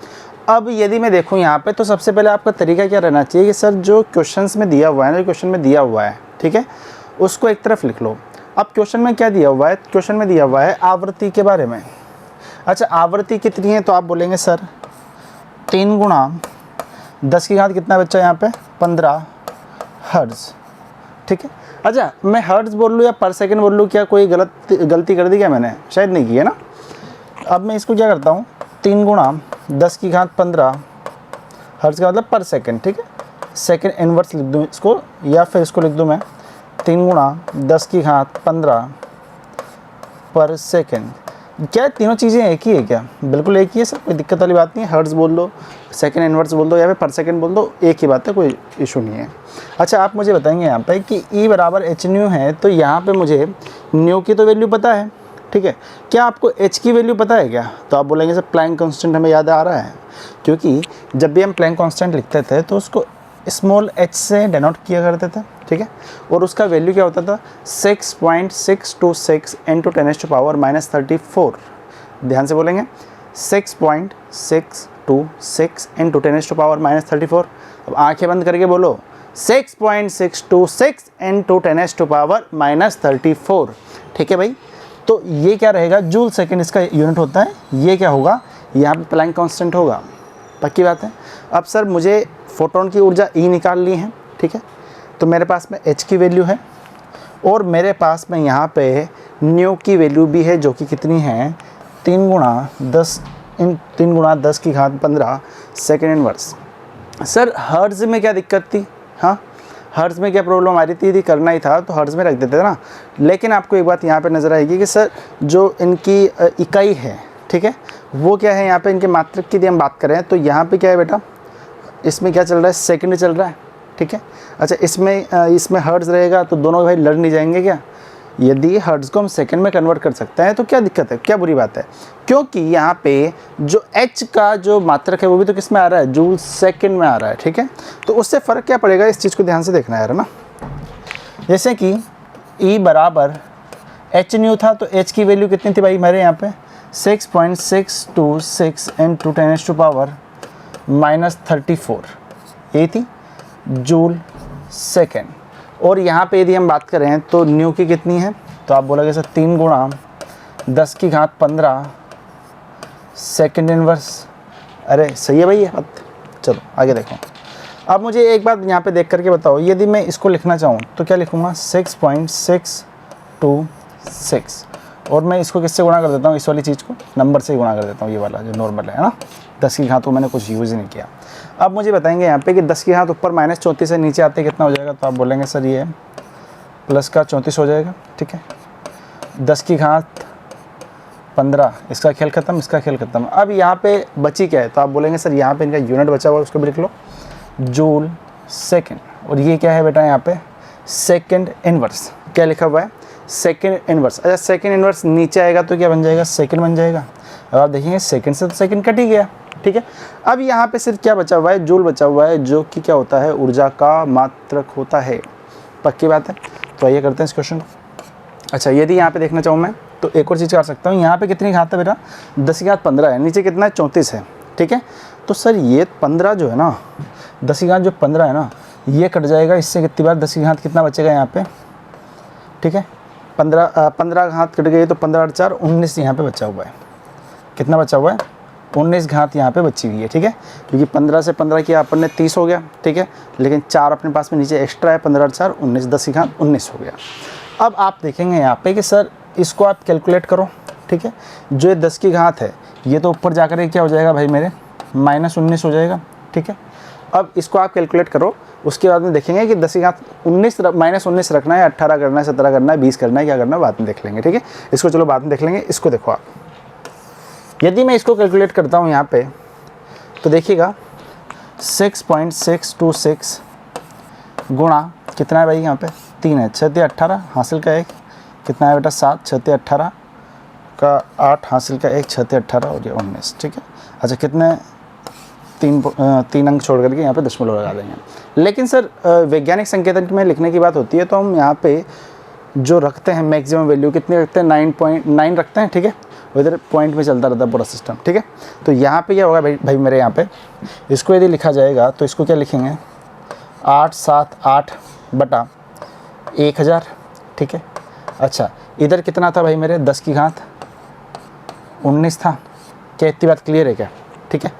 अब यदि मैं देखूँ यहाँ पे, तो सबसे पहले आपका तरीका क्या रहना चाहिए कि सर जो क्वेश्चंस में दिया हुआ है ना, क्वेश्चन में दिया हुआ है, ठीक है, उसको एक तरफ लिख लो। अब क्वेश्चन में क्या दिया हुआ है, क्वेश्चन में दिया हुआ है आवृत्ति के बारे में। अच्छा, आवृत्ति कितनी है, तो आप बोलेंगे सर 3 × 10 की घात कितना बच्चा यहाँ पे 15 हर्ट्ज। ठीक है, अच्छा मैं हर्ट्ज बोल लूँ या पर सेकंड बोल लूँ, क्या कोई गलती कर दी क्या मैंने, शायद नहीं की है ना। अब मैं इसको क्या करता हूँ, 3 × 10 की घात 15 हर्ट्ज का मतलब पर सेकंड। ठीक है, सेकंड इनवर्स लिख दूँ इसको, या फिर इसको लिख दूँ मैं 3 × 10 की घात 15 पर सेकंड। क्या तीनों चीज़ें एक ही है क्या, बिल्कुल एक ही है सर, कोई दिक्कत वाली बात नहीं है। हर्ट्ज बोल दो, सेकंड इनवर्स बोल दो, या फिर पर सेकंड बोल दो, एक ही बात है, कोई इशू नहीं है। अच्छा, आप मुझे बताएंगे यहाँ पे कि E बराबर hν है, तो यहाँ पे मुझे न्यू की तो वैल्यू पता है। ठीक है, क्या आपको h की वैल्यू पता है क्या, तो आप बोलेंगे सर प्लैंक कांस्टेंट हमें याद आ रहा है, क्योंकि जब भी हम प्लैंक कांस्टेंट लिखते थे तो उसको स्मॉल h से डिनोट किया करते थे। ठीक है, और उसका वैल्यू क्या होता था 6.626 × 10⁻34। ध्यान से बोलेंगे 6.626 × 10⁻34। अब आंखें बंद करके बोलो 6.626 × 10⁻34। ठीक है भाई, तो ये क्या रहेगा, जूल सेकंड इसका यूनिट होता है। ये क्या होगा, यहाँ पे प्लैंक कांस्टेंट होगा, पक्की बात है। अब सर मुझे फोटोन की ऊर्जा E निकाल ली है। ठीक है, तो मेरे पास में h की वैल्यू है, और मेरे पास में यहाँ पे न्यू की वैल्यू भी है, जो कि कितनी है 3 × 10 की घात 15 सेकंड इनवर्स। सर हर्ट्ज में क्या दिक्कत थी, हाँ हर्ट्ज में क्या प्रॉब्लम आ रही थी, यदि करना ही था तो हर्ट्ज में रख देते थे ना। लेकिन आपको एक बात यहाँ पे नज़र आएगी कि सर जो इनकी इकाई है, ठीक है, वो क्या है, यहाँ पे इनके मात्रक की यदि हम बात करें तो यहाँ पे क्या है बेटा, इसमें क्या चल रहा है, सेकंड चल रहा है। ठीक है, अच्छा इसमें हर्ट्ज रहेगा तो दोनों भाई लड़ नहीं जाएंगे क्या, यदि हर्ट्ज को हम सेकंड में कन्वर्ट कर सकते हैं तो क्या दिक्कत है, क्या बुरी बात है, क्योंकि यहाँ पे जो h का जो मात्रक है वो भी तो किस में आ रहा है, जूल सेकंड में आ रहा है। ठीक है, तो उससे फ़र्क क्या पड़ेगा, इस चीज़ को ध्यान से देखना है ना। जैसे कि E बराबर hν था, तो h की वैल्यू कितनी थी भाई मेरे यहाँ पे 6.626 × 10⁻34 ये थी जूल सेकेंड। और यहाँ पे यदि हम बात करें तो न्यू की कितनी है, तो आप बोलोगे सर 3 × 10 की घात 15 सेकंड इनवर्स। अरे सही है भाई ये बात। चलो आगे देखो। अब मुझे एक बात यहाँ पे देख करके बताओ, यदि मैं इसको लिखना चाहूँ तो क्या लिखूँगा 6.626, और मैं इसको किससे गुणा कर देता हूँ, इस वाली चीज़ को नंबर से ही गुणा कर देता हूँ, ये वाला जो नॉर्मल है ना, 10 की घात को मैंने कुछ यूज़ नहीं किया। अब मुझे बताएंगे यहाँ पे कि 10 की घात ऊपर -34 से नीचे आते कितना हो जाएगा, तो आप बोलेंगे सर ये प्लस का 34 हो जाएगा। ठीक है, 10 की घात 15, इसका खेल ख़त्म, इसका खेल ख़त्म। अब यहाँ पे बची क्या है, तो आप बोलेंगे सर यहाँ पे इनका यूनिट बचा हुआ है, उसको भी लिख लो जूल सेकेंड। और ये क्या है बेटा, यहाँ पे सेकेंड इनवर्स, क्या लिखा हुआ है सेकेंड इनवर्स। अच्छा सेकेंड इनवर्स नीचे आएगा तो क्या बन जाएगा, सेकेंड बन जाएगा। अब आप देखेंगे सेकेंड से तो सेकेंड कट ही गया। ठीक है, अब यहाँ पे सिर्फ क्या बचा हुआ है, जूल बचा हुआ है, जो कि क्या होता है, ऊर्जा का मात्रक होता है। पक्की बात है। तो आइए करते हैं इस क्वेश्चन को। अच्छा यदि यहाँ पे देखना चाहूँ मैं तो एक और चीज़ कर सकता हूँ, यहाँ पे कितनी घात है बेटा, 10 की घात 15 है, नीचे कितना है 34 है, ठीक है। तो सर ये 15 जो है ना, 10 की घात जो 15 है ना, ये कट जाएगा इससे कितनी बार, 10 की घात कितना बचेगा यहाँ पे, ठीक है। 15 घात कट गई तो 15 और 4 19 यहाँ पे बचा हुआ है, कितना बचा हुआ है, 19 घात यहाँ पे बची हुई है, ठीक है। क्योंकि 15 से 15 किया अपन ने 30 हो गया, ठीक है। लेकिन 4 अपने पास में नीचे एक्स्ट्रा है, 15 और 4 19, 10 की घात 19 हो गया। अब आप देखेंगे यहाँ पे कि सर इसको आप कैलकुलेट करो, ठीक है। जो ये 10 की घात है ये तो ऊपर जाकर क्या हो जाएगा भाई मेरे, -19 हो जाएगा, ठीक है। अब इसको आप कैलकुलेट करो, उसके बाद में देखेंगे कि 10 की घात 19 -19 रखना है, 18 करना है, 17 करना है, 20 करना है, क्या करना है बाद में देख लेंगे, ठीक है। इसको चलो बाद में देख लेंगे। इसको देखो आप, यदि मैं इसको कैलकुलेट करता हूँ यहाँ पे तो देखिएगा 6.626 गुणा कितना है भाई, यहाँ पे 3 है, 6 18 हासिल का 1 कितना है बेटा 7, 6 18 का 8 हासिल का 1, 6 18 और ये 19, ठीक है। अच्छा कितने 3 अंक छोड़ करके यहाँ पे दशमलव लगा देंगे। लेकिन सर वैज्ञानिक संकेतन में लिखने की बात होती है तो हम यहाँ पे जो रखते हैं मैक्सिमम वैल्यू कितनी रखते हैं, 9.9 रखते हैं, ठीक है। इधर पॉइंट में चलता रहता है पूरा सिस्टम, ठीक है। तो यहाँ पे क्या होगा भाई मेरे यहाँ पे इसको यदि लिखा जाएगा तो इसको क्या लिखेंगे 878 बटा 1000, ठीक है। अच्छा इधर कितना था भाई मेरे, 10 की घात 19 था, क्या इतनी बात क्लियर है क्या, ठीक है।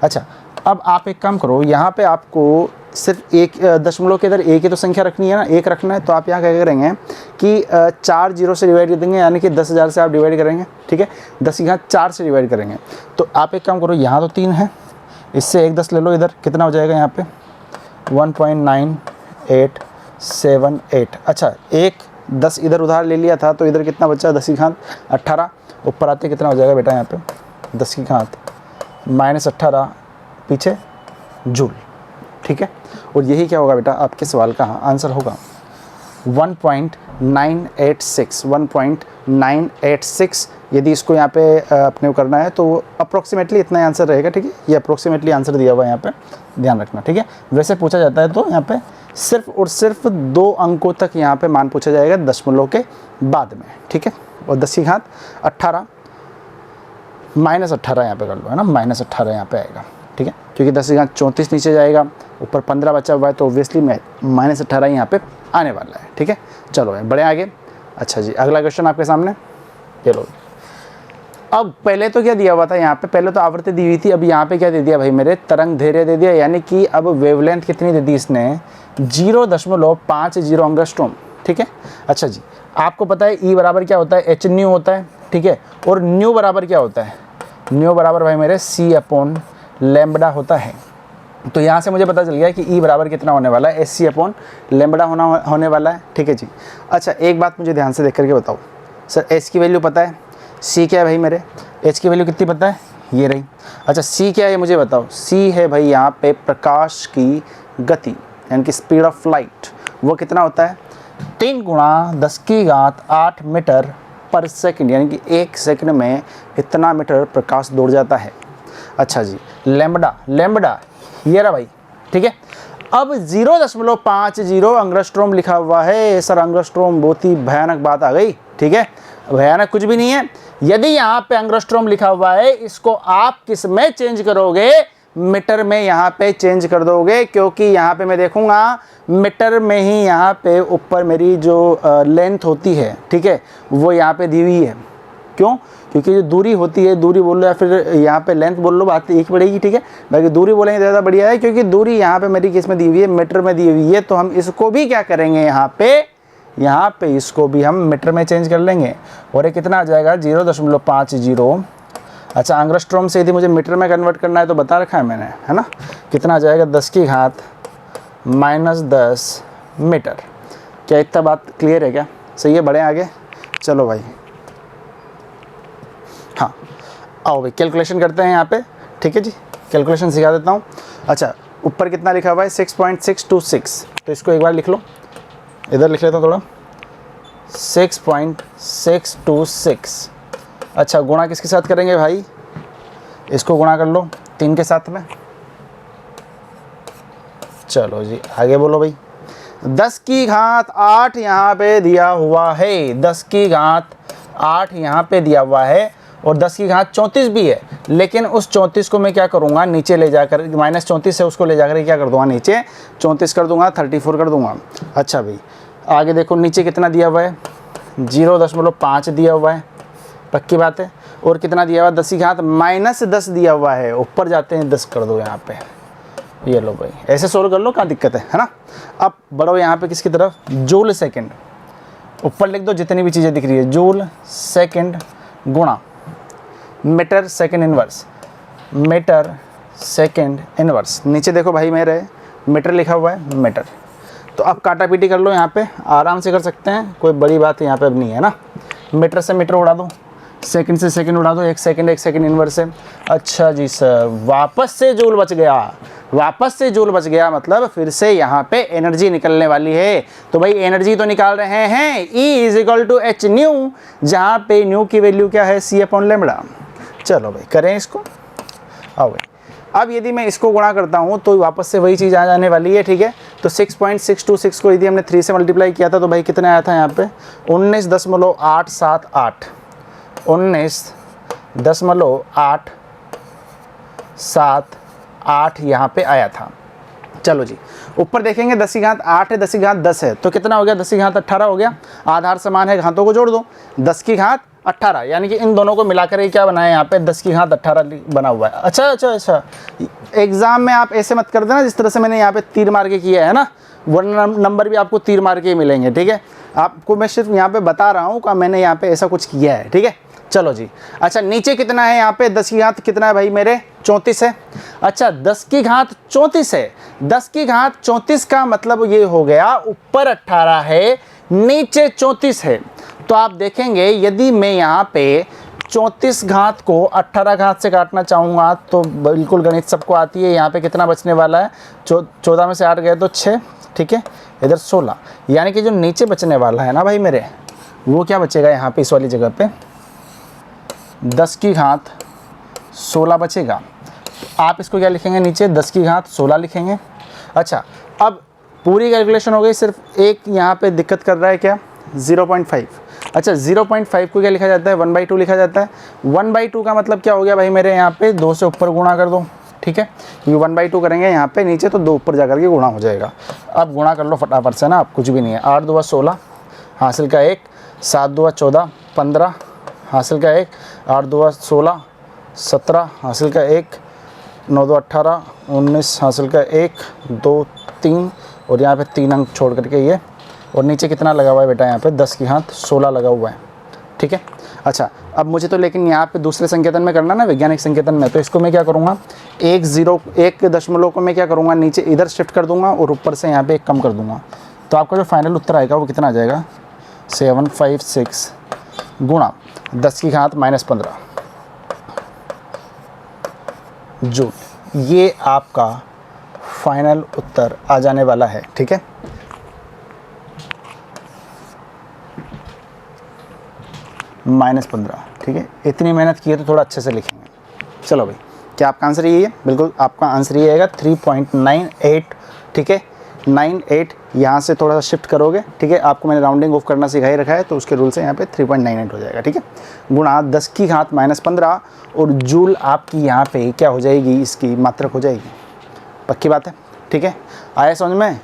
अच्छा अब आप एक काम करो, यहाँ पे आपको सिर्फ एक दशमलव के इधर एक ही तो संख्या रखनी है ना, एक रखना है। तो आप यहाँ क्या करेंगे कि 4 जीरो से डिवाइड कर देंगे, यानी कि 10,000 से आप डिवाइड करेंगे, ठीक है। 10 की घात 4 से डिवाइड करेंगे। तो आप एक काम करो, यहाँ तो 3 है, इससे एक 10 ले लो, इधर कितना हो जाएगा यहाँ पे 1.9878। अच्छा एक 10 इधर उधार ले लिया था तो इधर कितना बचा, 10 की घात 18, ऊपर आते कितना हो जाएगा बेटा यहाँ पे 10 की घात -18 पीछे जूल, ठीक है। और यही क्या होगा बेटा आपके सवाल का आंसर होगा 1.986। यदि इसको यहाँ पे अपने को करना है तो अप्रोक्सीमेटली इतना आंसर रहेगा, ठीक है। ये अप्रोक्सीमेटली आंसर दिया हुआ है यहाँ पे, ध्यान रखना, ठीक है। वैसे पूछा जाता है तो यहाँ पे सिर्फ और सिर्फ 2 अंकों तक यहाँ पे मान पूछा जाएगा दशमलव के बाद में, ठीक है। और 10 की घात 18 -18 यहाँ पे कर लो, है ना, -18 यहाँ पे आएगा, ठीक है। क्योंकि 10 की घात 34 नीचे जाएगा, ऊपर 15 बचा हुआ है तो ऑब्वियसली में -18 यहाँ पे आने वाला है, ठीक है। चलो भाई बढ़े आगे। अच्छा जी अगला क्वेश्चन आपके सामने, चलो। अब पहले तो क्या दिया हुआ था यहाँ पे, पहले तो आवृत्ति दी हुई थी, अब यहाँ पे क्या दे दिया भाई मेरे, तरंग धैर्य दे दिया, यानी कि अब वेवलेंथ कितनी दे दी इसने, 0.50 एंगस्ट्रॉम, ठीक है। अच्छा जी आपको पता है ई बराबर क्या होता है, एच न्यू होता है, ठीक है। और न्यू बराबर क्या होता है, न्यू बराबर भाई मेरे C/λ होता है। तो यहाँ से मुझे पता चल गया कि ई बराबर कितना होने वाला है, SC/λ होने वाला है, ठीक है जी। अच्छा एक बात मुझे ध्यान से देख करके बताओ, सर एच की वैल्यू पता है, सी क्या है भाई मेरे, एच की वैल्यू कितनी पता है, ये रही। अच्छा सी क्या है मुझे बताओ, सी है भाई यहाँ पे प्रकाश की गति, यानी कि स्पीड ऑफ लाइट, वो कितना होता है 3 × 10 की घात 8 मीटर पर सेकंड, यानी कि 1 सेकंड में इतना मीटर प्रकाश दौड़ जाता है। अच्छा जी लैम्बडा ये रहा भाई, ठीक है। अब 0.50 एंगस्ट्रॉम लिखा हुआ है, सर एंगस्ट्रॉम बहुत ही भयानक बात आ गई, ठीक है। भयानक कुछ भी नहीं है, यदि यहाँ पे एंगस्ट्रॉम लिखा हुआ है इसको आप किस में चेंज करोगे, मीटर में यहाँ पे चेंज कर दोगे, क्योंकि यहाँ पे मैं देखूंगा मीटर में ही यहाँ पे ऊपर मेरी जो लेंथ होती है, ठीक है, वो यहाँ पे दी हुई है। क्यों, क्योंकि जो दूरी होती है, दूरी बोल लो या फिर यहाँ पे लेंथ बोल लो, बात एक पड़ेगी, ठीक है। बाकी दूरी बोलेंगे ज़्यादा बढ़िया है, क्योंकि दूरी यहाँ पे मेरी किस में दी हुई है, मीटर में दी हुई है। तो हम इसको भी क्या करेंगे, यहाँ पे इसको भी हम मीटर में चेंज कर लेंगे, और ये कितना आ जाएगा 0.50। अच्छा एंगस्ट्रॉम से यदि मुझे मीटर में कन्वर्ट करना है तो बता रखा है मैंने, है ना, कितना आ जाएगा 10 की घात -10 मीटर। क्या इतना बात क्लियर है क्या, सही है, बढ़े आगे। चलो भाई हाँ आओ भाई कैलकुलेशन करते हैं यहाँ पे, ठीक है जी, कैलकुलेशन सिखा देता हूँ। अच्छा ऊपर कितना लिखा हुआ है 6.626, तो इसको एक बार लिख लो, इधर लिख लेता हूँ थोड़ा, 6.626। अच्छा गुणा किसके साथ करेंगे भाई, इसको गुणा कर लो 3 के साथ में। चलो जी आगे बोलो भाई, 10 की घात 8 यहाँ पे दिया हुआ है, 10 की घात 8 यहाँ पे दिया हुआ है और 10 की घात 34 भी है, लेकिन उस 34 को मैं क्या करूँगा नीचे ले जाकर, -34 है उसको ले जाकर क्या कर दूँगा नीचे 34 कर दूँगा, 34 कर दूँगा। अच्छा भाई आगे देखो नीचे कितना दिया हुआ है 0.5 दिया हुआ है, पक्की बात है। और कितना दिया हुआ है 10 की घात -10 दिया हुआ है, ऊपर जाते हैं 10 कर दो यहाँ पे, ये लो भाई ऐसे सोल्व कर लो, क्या दिक्कत है ना। अब बढ़ो यहाँ पे किसकी तरफ, जूल सेकंड, ऊपर लिख दो जितनी भी चीज़ें दिख रही है, जूल सेकंड गुणा metre second inverse, metre second inverse. नीचे देखो भाई मेरे मीटर लिखा हुआ है, मीटर। तो अब काटा पीटी कर लो, यहाँ पे आराम से कर सकते हैं, कोई बड़ी बात यहाँ पे अब नहीं है ना। मीटर से मीटर उड़ा दो, सेकंड से सेकंड उड़ा दो, एक सेकंड इनवर्स है। अच्छा जी सर, वापस से जूल बच गया, वापस से जूल बच गया, मतलब फिर से यहाँ पे एनर्जी निकलने वाली है। तो भाई एनर्जी तो निकाल रहे हैं, E = h न्यू, जहाँ पे न्यू की वैल्यू क्या है C/λ। चलो भाई करें इसको। आओ भाई अब यदि मैं इसको गुणा करता हूँ तो वापस से वही चीज़ आ जाने वाली है, ठीक है। तो 6.626 को यदि हमने 3 से मल्टीप्लाई किया था तो भाई कितना आया था यहाँ पे 19.878, 19.878 यहाँ पे आया था। चलो जी ऊपर देखेंगे 10 की घात 8 है, 10 की घात 10 है, तो कितना हो गया 10 की घात 18 हो गया। आधार समान है, घातों को जोड़ दो, 10 की घात 18, यानी कि इन दोनों को मिलाकर ये क्या बनाया यहाँ पे 10 की घात 18 बना हुआ है। अच्छा, एग्जाम में आप ऐसे मत कर देना जिस तरह से मैंने यहाँ पे तीर मार के किया है ना, वरना नंबर भी आपको तीर मार के ही मिलेंगे, ठीक है। आपको मैं सिर्फ यहाँ पे बता रहा हूँ कि मैंने यहाँ पे ऐसा कुछ किया है, ठीक है। चलो जी अच्छा नीचे कितना है यहाँ पे 10 की घात कितना है भाई मेरे 34 है। अच्छा 10 की घात 34 है, 10 की घात 34 का मतलब ये हो गया ऊपर 18 है नीचे 34 है। तो आप देखेंगे यदि मैं यहाँ पे 34 घात को 18 घात से काटना चाहूँगा तो बिल्कुल गणित सबको आती है, यहाँ पे कितना बचने वाला है 14 में से 8 गए तो 6, ठीक है, इधर 16, यानी कि जो नीचे बचने वाला है ना भाई मेरे वो क्या बचेगा यहाँ पे इस वाली जगह पे 10 की घात 16 बचेगा। आप इसको क्या लिखेंगे नीचे 10 की घात 16 लिखेंगे। अच्छा अब पूरी कैलकुलेशन हो गई, सिर्फ एक यहाँ पे दिक्कत कर रहा है क्या 0.5। अच्छा 0.5 को क्या लिखा जाता है 1/2 लिखा जाता है। 1/2 का मतलब क्या हो गया भाई मेरे यहाँ पे 2 से ऊपर गुणा कर दो, ठीक है, क्योंकि 1/2 करेंगे यहाँ पे नीचे तो 2 ऊपर जा करके गुणा हो जाएगा। अब गुणा कर लो फटाफट से ना, अब कुछ भी नहीं है। 8 2 16 हासिल का 1, 7 2 14 15 हासिल का 1, 8 2 16 17 हासिल का 1, 9 2 18 19 हासिल का 1 2 3 और यहाँ पे 3 अंक छोड़ करके ये, और नीचे कितना लगा हुआ है बेटा यहाँ पे 10 की घात 16 लगा हुआ है, ठीक है। अच्छा अब मुझे तो लेकिन यहाँ पे दूसरे संकेतन में करना ना, वैज्ञानिक संकेतन में, तो इसको मैं क्या करूँगा 1 दशमलव को मैं क्या करूँगा नीचे इधर शिफ्ट कर दूँगा और ऊपर से यहाँ पे 1 कम कर दूँगा। तो आपका जो फाइनल उत्तर आएगा वो कितना आ जाएगा 756 गुणा 10 की घात -15 जूल। ये आपका फाइनल उत्तर आ जाने वाला है, ठीक है। -15, ठीक है। इतनी मेहनत की है तो थोड़ा अच्छे से लिखेंगे। चलो भाई क्या आपका आंसर यही है? बिल्कुल आपका आंसर ये आएगा 3.98, ठीक है। 98 यहाँ से थोड़ा सा शिफ्ट करोगे, ठीक है, आपको मैंने राउंडिंग ऑफ करना सिखा ही रखा है तो उसके रूल से यहाँ पे 3.98 हो जाएगा, ठीक है, गुणा 10 की घात -15 और जूल आपकी यहाँ पे क्या हो जाएगी, इसकी मात्रक हो जाएगी। पक्की बात है, ठीक है। आया समझ में?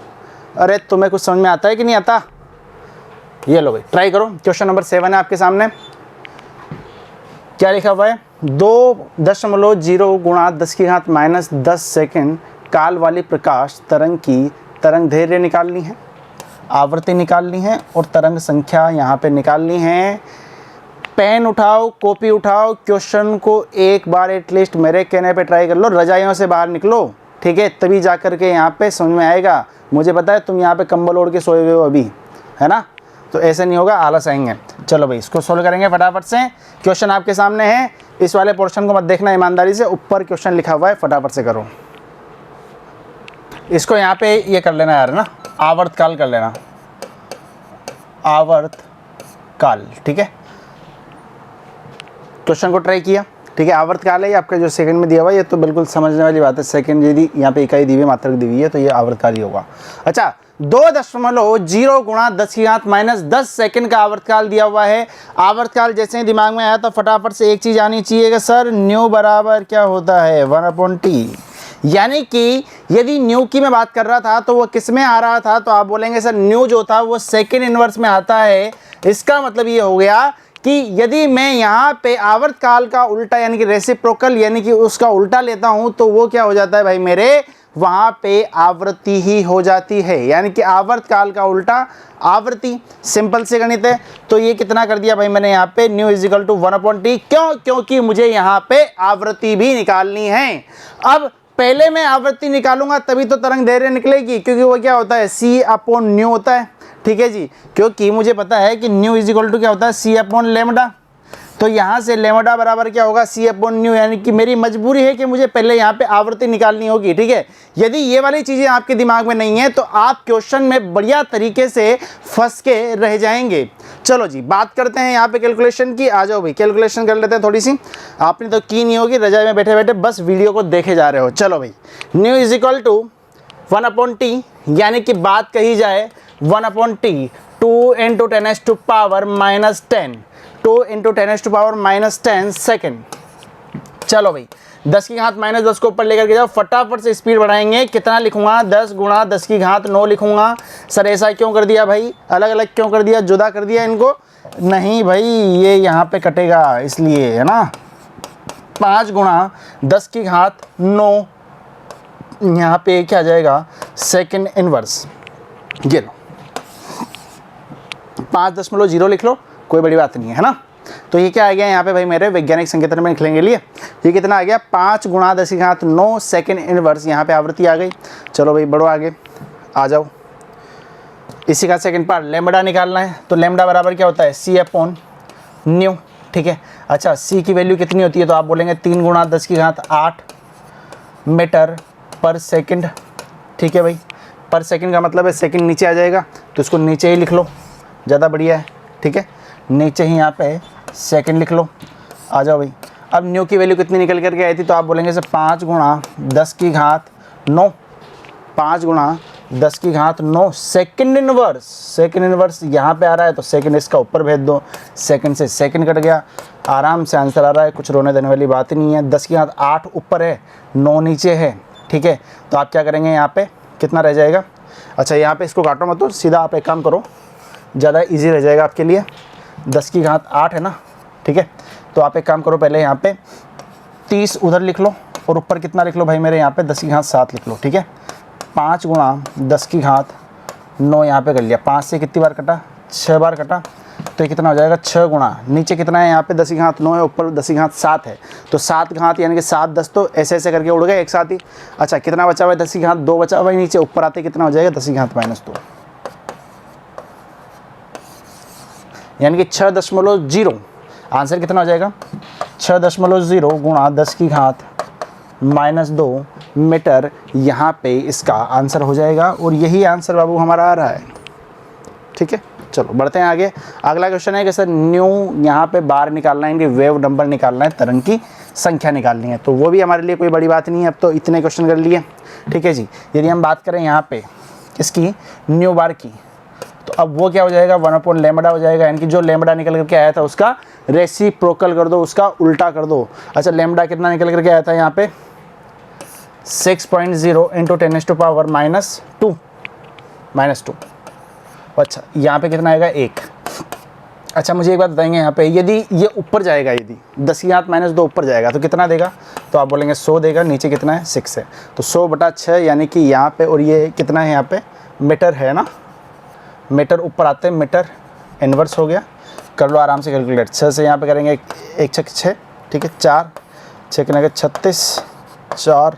अरे तुम्हें कुछ समझ में आता है कि नहीं आता? ये लो भाई ट्राई करो। क्वेश्चन नंबर 7 है आपके सामने। क्या लिखा हुआ है 2.0 गुणा 10 की घात -10 सेकेंड काल वाली प्रकाश तरंग की तरंग दैर्घ्य निकालनी है, आवृत्ति निकालनी है और तरंग संख्या यहाँ पे निकालनी है। पेन उठाओ, कॉपी उठाओ, क्वेश्चन को एक बार एटलीस्ट मेरे कहने पे ट्राई कर लो, रजाइयों से बाहर निकलो, ठीक है, तभी जा कर के यहाँ पे समझ में आएगा। मुझे पता है तुम यहाँ पे कंबल ओढ़ के सोए हुए हो अभी, है ना, तो ऐसे नहीं होगा, आलस आएंगे। चलो भाई इसको सोल्व करेंगे फटाफट से। क्वेश्चन आपके सामने है, इस वाले पोर्शन को मत देखना ईमानदारी से, ऊपर क्वेश्चन लिखा हुआ है, फटाफट से करो। इसको यहाँ पे ये कर लेना यार ना, आवर्तकाल कर लेना, आवर्तकाल, ठीक है। क्वेश्चन को ट्राई किया, ठीक है, आवर्तकाल है ये आपका जो सेकंड में दिया हुआ है, ये तो बिल्कुल समझने वाली बात है। सेकंड यदि यहाँ पे इकाई दी हुई मात्रक दी हुई है तो ये आवर्तकाल ही होगा। अच्छा 2.0 गुणा 10⁻⁻10 सेकंड का आवर्तकाल दिया हुआ है। आवर्तकाल जैसे ही दिमाग में आया तो फटाफट से एक चीज़ आनी चाहिए कि सर न्यू बराबर क्या होता है 1/t। यानी कि यदि न्यू की मैं बात कर रहा था तो वो किस में आ रहा था, तो आप बोलेंगे सर न्यू जो था वो सेकंड इनवर्स में आता है। इसका मतलब ये हो गया कि यदि मैं यहाँ पे आवर्तकाल का उल्टा यानी कि रेसिप्रोकल यानी कि उसका उल्टा लेता हूँ तो वो क्या हो जाता है भाई मेरे, वहाँ पे आवृत्ति ही हो जाती है। यानी कि आवर्तकाल का उल्टा आवृत्ति, सिंपल से गणित है। तो ये कितना कर दिया भाई मैंने यहाँ पे न्यू इजिकल टू 1/t। क्यों? क्योंकि मुझे यहाँ पे आवृत्ति भी निकालनी है। अब पहले मैं आवृत्ति निकालूंगा तभी तो तरंग दैर्घ्य निकलेगी, क्योंकि वो क्या होता है C/न्यू होता है। ठीक है जी, क्योंकि मुझे पता है कि न्यू इजिकल टू क्या होता है C/λ। तो यहाँ से लेमडा बराबर क्या होगा C/न्यू, यानी कि मेरी मजबूरी है कि मुझे पहले यहाँ पे आवृत्ति निकालनी होगी। ठीक है, यदि ये वाली चीज़ें आपके दिमाग में नहीं है तो आप क्वेश्चन में बढ़िया तरीके से फंस के रह जाएंगे। चलो जी, बात करते हैं यहाँ पे कैलकुलेशन की। आ जाओ भाई कैलकुलेशन कर लेते हैं थोड़ी सी। आपने तो की नहीं होगी, रजाई में बैठे बैठे बस वीडियो को देखे जा रहे हो। चलो भाई, न्यू इजिकल टू 1/t, यानी कि बात कही जाए 1/t 2 × 10⁻⁻10 2 × 10⁻⁻10 सेकेंड। चलो भाई 10 की घात -10 को ऊपर लेकर के जाओ, फटाफट से स्पीड बढ़ाएंगे। कितना लिखूंगा 10 गुणा 10 की घात 9 लिखूंगा। सर ऐसा क्यों कर दिया भाई, अलग अलग क्यों कर दिया, जुदा कर दिया इनको? नहीं भाई, ये यहाँ पे कटेगा इसलिए है ना। 5 गुणा 10 की घात 9, यहाँ पे क्या आ जाएगा सेकेंड इनवर्स। ये लो 5.0 लिख लो, कोई बड़ी बात नहीं है ना। तो ये क्या आ गया यहाँ पे भाई मेरे वैज्ञानिक संकेतन में लिखने के लिए, ये कितना आ गया 5 गुणा 10 की घात 9 सेकेंड इनवर्स। यहाँ पे आवृत्ति आ गई। चलो भाई बढ़ो आगे, आ जाओ। इसी का सेकंड पार्ट लेमडा निकालना है। तो लेमडा बराबर क्या होता है C/न्यू। ठीक है, अच्छा C की वैल्यू कितनी होती है, तो आप बोलेंगे 3 गुणा 10 की घात 8 मीटर पर सेकंड। ठीक है भाई, पर सेकंड का मतलब है सेकंड नीचे आ जाएगा, तो इसको नीचे ही लिख लो, ज़्यादा बढ़िया है। ठीक है, नीचे ही यहाँ पे सेकंड लिख लो। आ जाओ भाई, अब न्यू की वैल्यू कितनी निकल करके आई थी, तो आप बोलेंगे सर 5 गुणा 10 की घात 9 5 गुणा 10 की घात 9 सेकंड इनवर्स। सेकंड इनवर्स यहाँ पे आ रहा है तो सेकंड इसका ऊपर भेज दो, सेकंड से सेकंड कट गया, आराम से आंसर आ रहा है, कुछ रोने देने वाली बात ही नहीं है। 10 की घात 8 ऊपर है, 9 नीचे है। ठीक है, तो आप क्या करेंगे, यहाँ पे कितना रह जाएगा, अच्छा यहाँ पे इसको काटो मत, तो सीधा आप एक काम करो, ज़्यादा इजी रह जाएगा आपके लिए। 10 की घात 8 है ना। ठीक है, तो आप एक काम करो, पहले यहाँ पे 30 उधर लिख लो और ऊपर कितना लिख लो भाई मेरे, यहाँ पे 10 की घात 7 लिख लो। ठीक है, 5 गुणा 10 की घात 9 यहाँ पे कर लिया, 5 से कितनी बार कटा, 6 बार कटा, तो ये कितना हो जाएगा 6 गुणा, नीचे कितना है यहाँ पे 10 की घात 9 है, ऊपर 10 की घात 7 है, तो 7 घात यानी कि 7 10 तो ऐसे ऐसे करके उड़ गए एक साथ ही। अच्छा कितना बचा हुआ है, 10 की घात 2 बचा हुआ है नीचे, ऊपर आते कितना हो जाएगा 10 की घात -2, यानी कि 6.0। आंसर कितना हो जाएगा 6.0 गुणा 10 की घात -2 मीटर, यहाँ पे इसका आंसर हो जाएगा। और यही आंसर बाबू हमारा आ रहा है। ठीक है, चलो बढ़ते हैं आगे। अगला क्वेश्चन है कि सर न्यू यहाँ पे बार निकालना है, इनकी वेव नंबर निकालना है, तरंग की संख्या निकालनी है, तो वो भी हमारे लिए कोई बड़ी बात नहीं है। अब तो इतने क्वेश्चन कर लिए। ठीक है जी, यदि हम बात करें यहाँ पे इसकी न्यू बार की, तो अब वो क्या हो जाएगा 1/λ हो जाएगा, यानी कि जो लैम्बडा निकल करके आया था उसका रेसिप्रोकल कर दो, उसका उल्टा कर दो। अच्छा लैम्बडा कितना निकल करके आया था यहाँ पे 6.0 × 10⁻²। अच्छा यहाँ पे कितना आएगा 1। अच्छा मुझे एक बात बताएंगे, यहाँ पे यदि ये ऊपर जाएगा, यदि 10 की घात -2 ऊपर जाएगा तो कितना देगा, तो आप बोलेंगे 100 देगा। नीचे कितना है 6 है, तो 100/6 यानी कि यहाँ पे, और ये कितना है यहाँ पे मीटर है ना, मीटर ऊपर आते हैं, मीटर इन्वर्स हो गया। कर लो आराम से कैलकुलेट, 6 से यहाँ पे करेंगे 1 6 6। ठीक है, 4 6 करेंगे 36, 4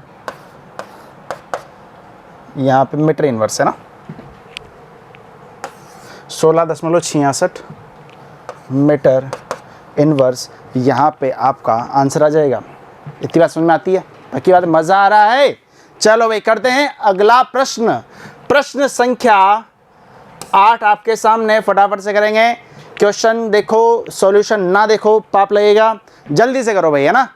यहाँ पे मीटर इन्वर्स है ना, 16.66 मीटर इन्वर्स यहाँ पे आपका आंसर आ जाएगा। इतनी बात समझ में आती है, बाकी बात मज़ा आ रहा है। चलो भाई करते हैं अगला प्रश्न। प्रश्न संख्या 8 आपके सामने, फटाफट से करेंगे। क्वेश्चन देखो, सॉल्यूशन ना देखो पाप लगेगा, जल्दी से करो भाई, है ना।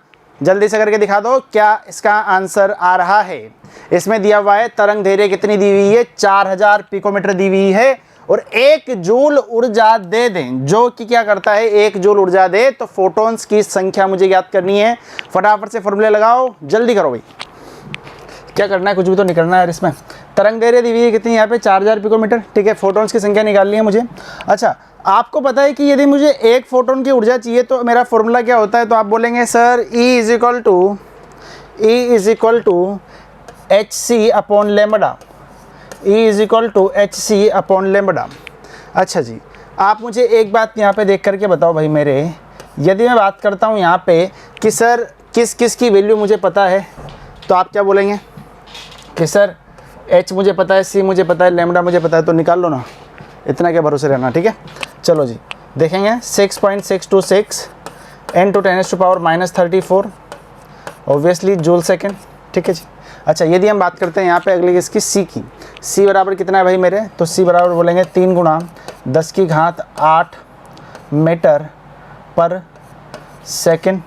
जल्दी से करके दिखा दो क्या इसका आंसर आ रहा है। इसमें दिया हुआ है तरंग दैर्घ्य कितनी दी हुई है, 4000 पिकोमीटर दी हुई है, और 1 जूल ऊर्जा दे दें, जो कि क्या करता है 1 जूल ऊर्जा दे, तो फोटॉन्स की संख्या मुझे याद करनी है। फटाफट से फॉर्मूले लगाओ, जल्दी करो भाई, क्या करना है, कुछ भी तो नहीं करना है यार। इसमें तरंग दैर्घ्य दी हुई है कितनी, यहाँ पे 4000 पिकोमीटर, ठीक है। फोटॉन्स की संख्या निकालनी है मुझे। अच्छा, आपको पता है कि यदि मुझे 1 फोटोन की ऊर्जा चाहिए तो मेरा फॉर्मूला क्या होता है, तो आप बोलेंगे sir E is equal to H C upon lambda, E is equal to H C upon lambda. अच्छा जी, आप मुझे एक बात यहाँ पे देख करके बताओ भाई मेरे, यदि मैं बात करता हूँ यहाँ पे कि सर किस किस की वैल्यू मुझे पता है, तो आप क्या बोलेंगे कि सर H मुझे पता है, C मुझे पता है, लेमडा मुझे पता है, तो निकाल लो ना, इतना क्या भरोसे रहना, ठीक है। चलो जी देखेंगे 6.626 n to 10⁻⁻34 obviously joule second, ठीक है जी। अच्छा, यदि हम बात करते हैं यहाँ पे अगली इसकी C की, C बराबर कितना है भाई मेरे, तो C बराबर बोलेंगे 3 गुणा 10⁸8 मीटर पर सेकेंड।